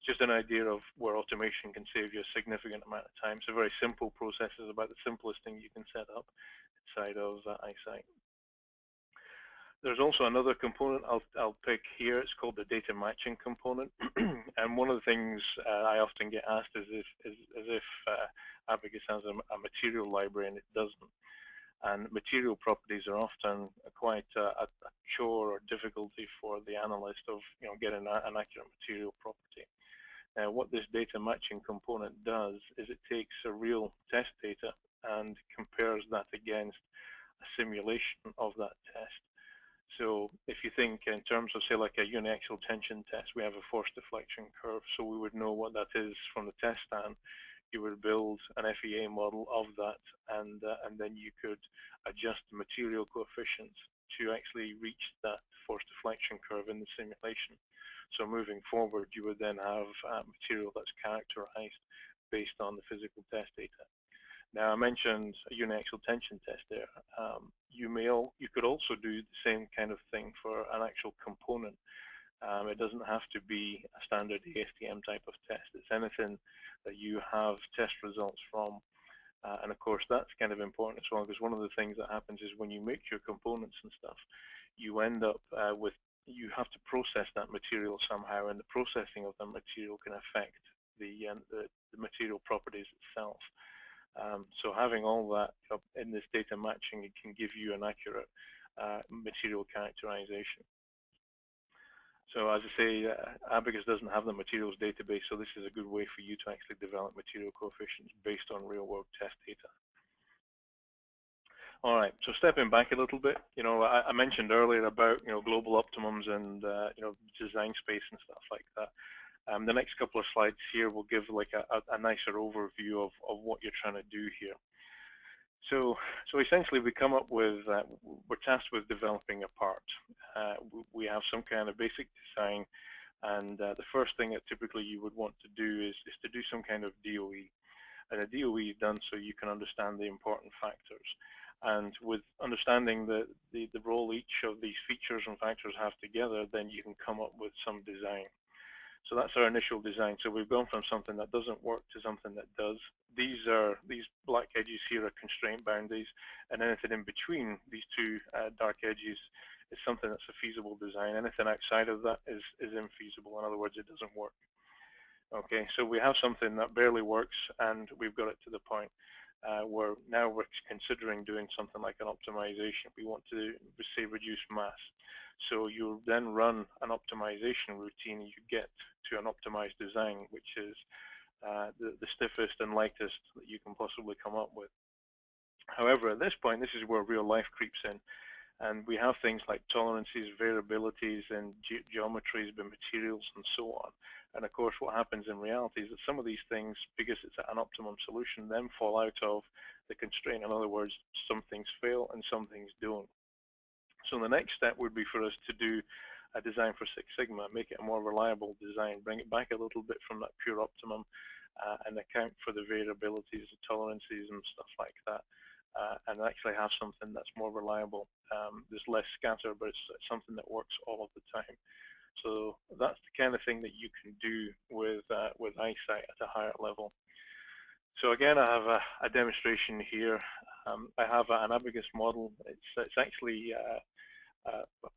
just an idea of where automation can save you a significant amount of time. It's a very simple process. It's about the simplest thing you can set up inside of EyeSight. There's also another component I'll pick here. It's called the data matching component. And one of the things I often get asked is if Abacus has a material library, and it doesn't. And material properties are often quite a chore or difficulty for the analyst of getting an accurate material property. Now, what this data matching component does is it takes a real test data and compares that against a simulation of that test. So if you think in terms of, say, like a uniaxial tension test, we have a force deflection curve, so we would know what that is from the test stand. You would build an FAA model of that, and then you could adjust the material coefficients to actually reach that force deflection curve in the simulation. So moving forward, you would then have material that's characterized based on the physical test data. Now, I mentioned a uniaxial tension test there. You could also do the same kind of thing for an actual component. It doesn't have to be a standard ASTM type of test. It's anything that you have test results from. And of course, that's kind of important as well, because one of the things that happens is when you make your components and stuff, you end up you have to process that material somehow, and the processing of that material can affect the material properties itself. So having all that in this data matching, it can give you an accurate material characterization. So as I say, Abacus doesn't have the materials database, so this is a good way for you to actually develop material coefficients based on real-world test data. All right, so stepping back a little bit, I mentioned earlier about global optimums and design space and stuff like that. The next couple of slides here will give like a nicer overview of what you're trying to do here. So essentially, we come up with we're tasked with developing a part. We have some kind of basic design, and the first thing that typically you would want to do is to do some kind of DOE. And a DOE is done so you can understand the important factors. And with understanding the role each of these features and factors have together, then you can come up with some design. So that's our initial design. So we've gone from something that doesn't work to something that does. These black edges here are constraint boundaries, and anything in between these two dark edges is something that's a feasible design. Anything outside of that is infeasible. In other words, it doesn't work. Okay, so we have something that barely works, and we've got it to the point where now we're considering doing something like an optimization. We want to, say, reduce mass. So you then run an optimization routine, and you get to an optimized design, which is the stiffest and lightest that you can possibly come up with. However, at this point, this is where real life creeps in. And we have things like tolerances, variabilities, and geometries, the materials, and so on. And of course, what happens in reality is that some of these things, because it's an optimum solution, then fall out of the constraint. In other words, some things fail and some things don't. So the next step would be for us to do a design for Six Sigma, make it a more reliable design, bring it back a little bit from that pure optimum, and account for the variabilities, the tolerances, and stuff like that. And actually have something that's more reliable. There's less scatter, but it's something that works all of the time. So that's the kind of thing that you can do with EyeSight at a higher level. So again, I have a demonstration here. I have an abacus model. It's actually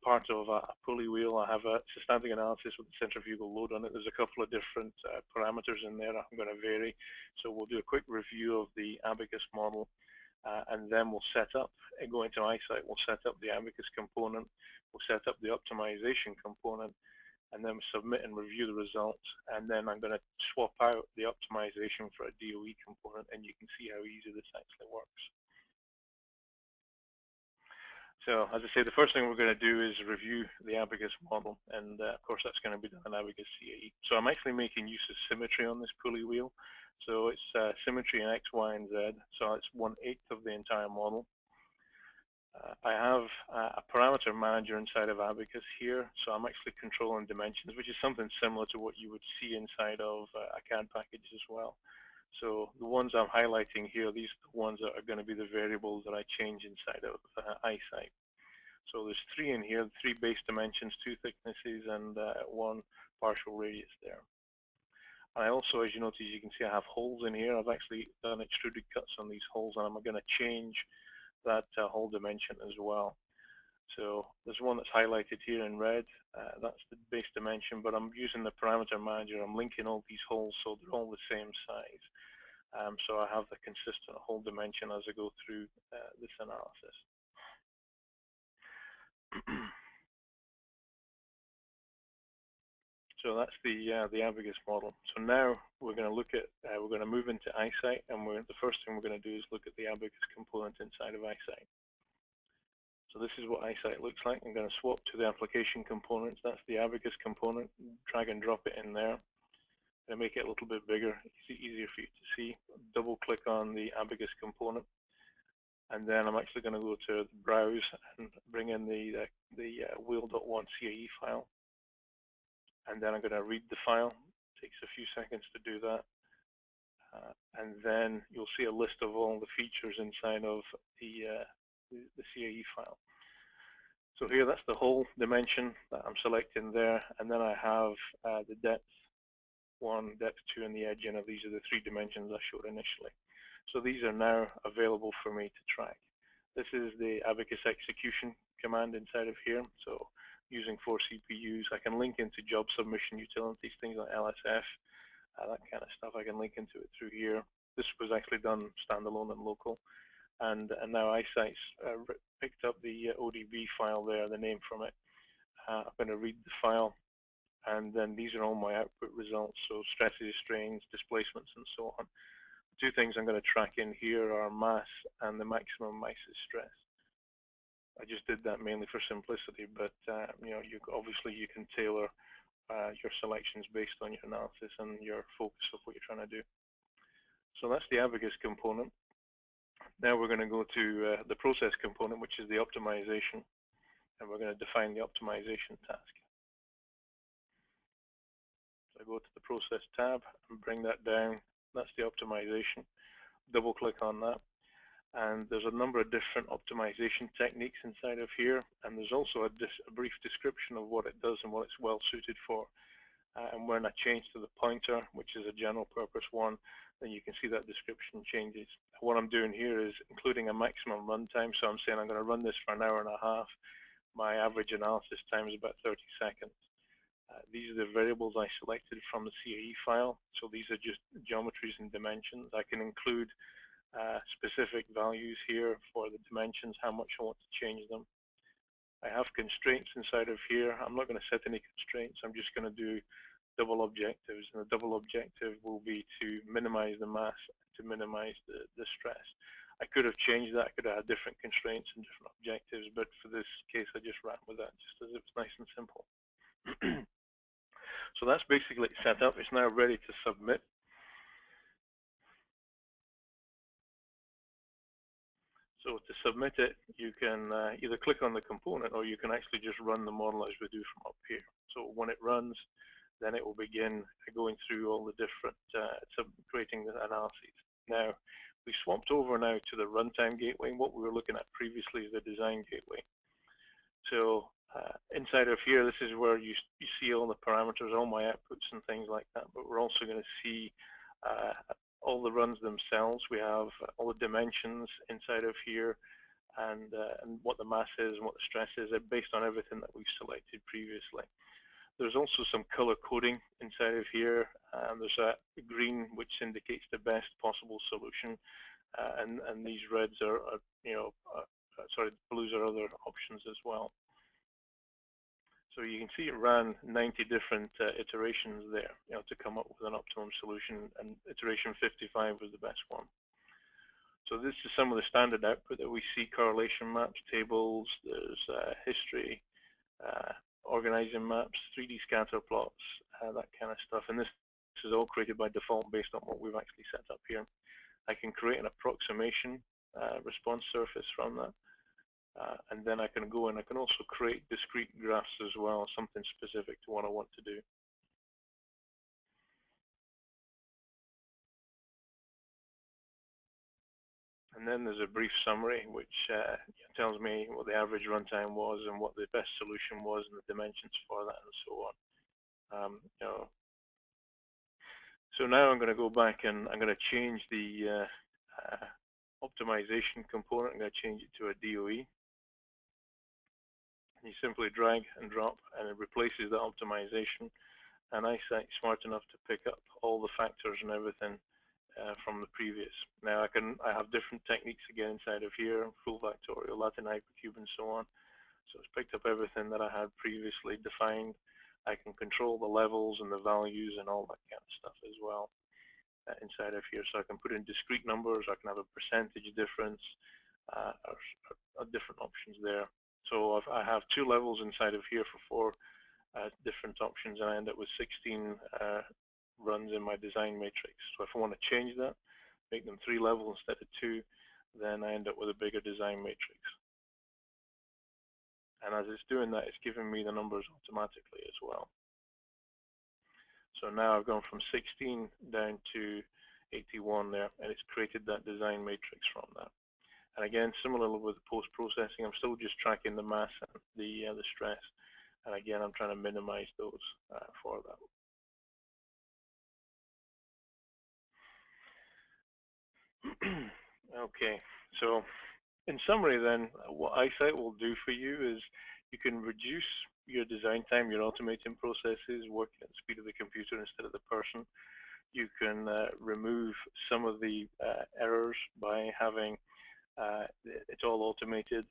part of a pulley wheel. I have a static analysis with a centrifugal load on it. There's a couple of different parameters in there I'm going to vary. So we'll do a quick review of the abacus model, and then we'll set up, and go into iSight, we'll set up the abacus component, we'll set up the optimization component, and then submit and review the results. And then I'm going to swap out the optimization for a DOE component, and you can see how easy this actually works. So as I say, the first thing we're going to do is review the abacus model, and of course that's going to be done in abacus CAE. So I'm actually making use of symmetry on this pulley wheel. So it's symmetry in X, Y, and Z. So it's 1/8 of the entire model. I have a parameter manager inside of abacus here, so I'm actually controlling dimensions, which is something similar to what you would see inside of a CAD package as well. So the ones I'm highlighting here, these are the ones that are going to be the variables that I change inside of iSight. So there's 3 in here, 3 base dimensions, 2 thicknesses, and 1 partial radius there. And I also, as you notice, you can see I have holes in here. I've actually done extruded cuts on these holes, and I'm going to change that hole dimension as well. So there's one that's highlighted here in red. That's the base dimension, but I'm using the parameter manager. I'm linking all these holes so they're all the same size. So I have the consistent hole dimension as I go through this analysis. So that's the abacus model. So now we're going to look at, we're going to move into iSight, and the first thing we're going to do is look at the abacus component inside of iSight. So this is what iSight looks like. I'm going to swap to the application components. That's the abacus component. Drag and drop it in there. I'm going to make it a little bit bigger, easier for you to see. Double click on the abacus component, and then I'm actually going to go to browse and bring in the wheel.1 CAE file. And then I'm going to read the file. It takes a few seconds to do that. And then you'll see a list of all the features inside of the CAE file. So here, that's the whole dimension that I'm selecting there. And then I have the depth 1, depth 2, and the edging of these are the 3 dimensions I showed initially. So these are now available for me to track. This is the abacus execution command inside of here. So using 4 CPUs, I can link into job submission utilities, things like LSF, that kind of stuff. I can link into it through here. This was actually done standalone and local. And now iSight's picked up the ODB file there, the name from it. I'm going to read the file, and then these are all my output results, so stresses, strains, displacements, and so on. The 2 things I'm going to track in here are mass and the maximum Mises stress. I just did that mainly for simplicity, but you know, obviously you can tailor your selections based on your analysis and your focus of what you're trying to do. So that's the abacus component. Now we're going to go to the process component, which is the optimization, and we're going to define the optimization task. So I go to the process tab and bring that down. That's the optimization. Double click on that. And there's a number of different optimization techniques inside of here, and there's also a brief description of what it does and what it's well suited for. And when I change to the pointer, which is a general purpose one, then you can see that description changes. What I'm doing here is including a maximum runtime, so I'm saying I'm going to run this for an hour and a half. My average analysis time is about 30 seconds. These are the variables I selected from the CAE file, so these are just geometries and dimensions. I can include specific values here for the dimensions, how much I want to change them. I have constraints inside of here. I'm not going to set any constraints. I'm just going to do double objectives, and the double objective will be to minimize the mass, to minimize the stress. I could have changed that. I could have had different constraints and different objectives, but for this case, I just ran with that just as it was nice and simple. So that's basically set up. It's now ready to submit. So to submit it, you can either click on the component, or you can actually just run the model as we do from up here. So when it runs, then it will begin going through all the different, creating the analyses. Now, we swapped over now to the runtime gateway. What we were looking at previously is the design gateway. So inside of here, this is where you see all the parameters, all my outputs and things like that, but we're also going to see all the runs themselves. We have all the dimensions inside of here. and what the mass is and what the stress is based on everything that we've selected previously. There's also some color coding inside of here. There's a green which indicates the best possible solution, and these reds are sorry, blues are other options as well. So you can see it ran 90 different iterations there, to come up with an optimum solution, and iteration 55 was the best one. So this is some of the standard output that we see: correlation maps, tables, there's history, organizing maps, 3D scatter plots, that kind of stuff. And this is all created by default based on what we've actually set up here. I can create an approximation response surface from that. And then I can go and I can also create discrete graphs as well, something specific to what I want to do. And then there's a brief summary which tells me what the average runtime was and what the best solution was and the dimensions for that and so on. So now I'm going to go back and I'm going to change the optimization component. I'm going to change it to a DOE. You simply drag and drop and it replaces the optimization, and EyeSight's smart enough to pick up all the factors and everything from the previous. Now I have different techniques again inside of here: full factorial, Latin hypercube, and so on. So it's picked up everything that I had previously defined. I can control the levels and the values and all that kind of stuff as well inside of here. So I can put in discrete numbers, I can have a percentage difference, or different options there. So I have 2 levels inside of here for 4 different options, and I end up with 16 runs in my design matrix. So if I want to change that, make them 3 levels instead of 2, then I end up with a bigger design matrix. And as it's doing that, it's giving me the numbers automatically as well. So now I've gone from 16 down to 81 there, and it's created that design matrix from that. And again, similarly with post-processing, I'm still just tracking the mass and the stress. And again, I'm trying to minimize those for that. Okay, so in summary then, what EyeSight will do for you is you can reduce your design time, your automating processes, working at the speed of the computer instead of the person. You can remove some of the errors by having it's all automated.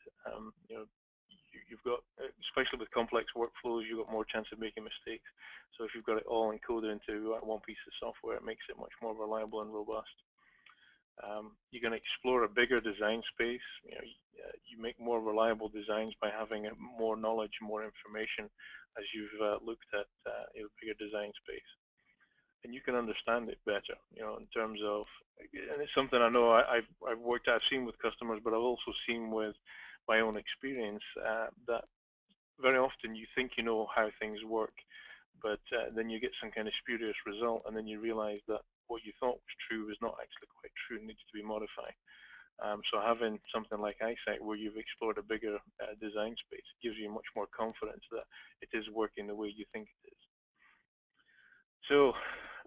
You've got, especially with complex workflows, you've got more chance of making mistakes. So if you've got it all encoded into one piece of software, it makes it much more reliable and robust. You can explore a bigger design space. You make more reliable designs by having more knowledge, more information as you've looked at a bigger design space. And you can understand it better, in terms of, and it's something I know I've worked at, I've seen with customers, but I've also seen with my own experience that very often you think you know how things work, but then you get some kind of spurious result, and then you realize that what you thought was true is not actually quite true and needs to be modified. So having something like EyeSight where you've explored a bigger design space gives you much more confidence that it is working the way you think it is. So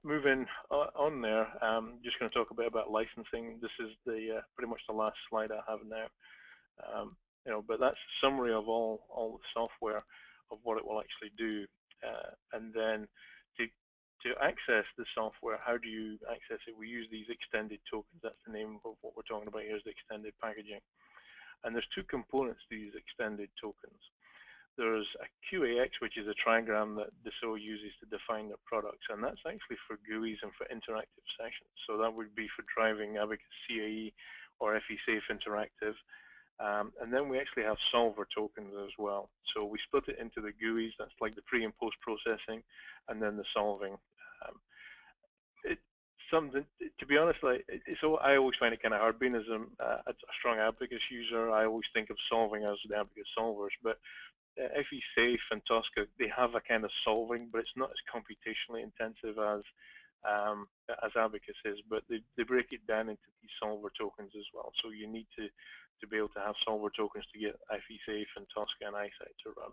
moving on there, I'm just going to talk a bit about licensing. This is the pretty much the last slide I have now. But that's a summary of all the software of what it will actually do. And then to access the software, how do you access it? We use these extended tokens. That's the name of what we're talking about here, is the extended packaging. And there's 2 components to these extended tokens. There's a QAX, which is a trigram that Dassault uses to define their products, and that's actually for GUIs and for interactive sessions. So that would be for driving abacus CAE or FeSafe Interactive. And then we actually have solver tokens as well. So we split it into the GUIs, that's like the pre and post processing, and then the solving. Something, to be honest, I always find it kind of hard. Being as a strong abacus user, I always think of solving as the abacus solvers, but FeSafe and Tosca, they have a kind of solving, but it's not as computationally intensive as abacus is, but they break it down into these solver tokens as well. So you need to be able to have solver tokens to get FeSafe and Tosca and EyeSight to run.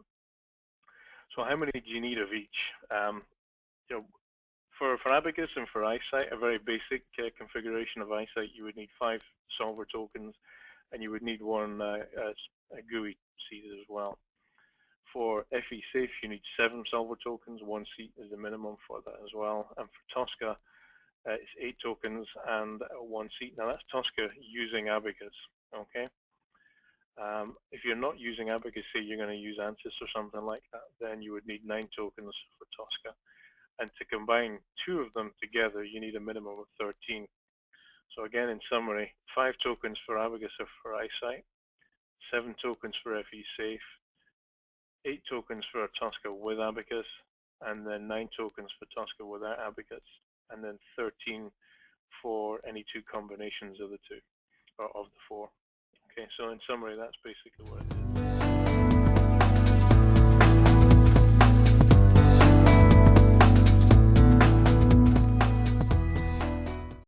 So how many do you need of each? For abacus and for EyeSight, a very basic configuration of EyeSight, you would need 5 solver tokens, and you would need one a GUI seat as well. For FeSafe, you need 7 solver tokens. 1 seat is the minimum for that as well. And for Tosca, it's 8 tokens and 1 seat. Now that's Tosca using Abacus. Okay. If you're not using Abacus, say you're going to use ANSYS or something like that, then you would need 9 tokens for Tosca. And to combine 2 of them together, you need a minimum of 13. So again, in summary, 5 tokens for Abacus or for EyeSight, 7 tokens for FeSafe, 8 tokens for Tosca with Abacus, and then 9 tokens for Tosca without Abacus, and then 13 for any 2 combinations of the 2, or of the 4. Okay, so in summary, that's basically what it is.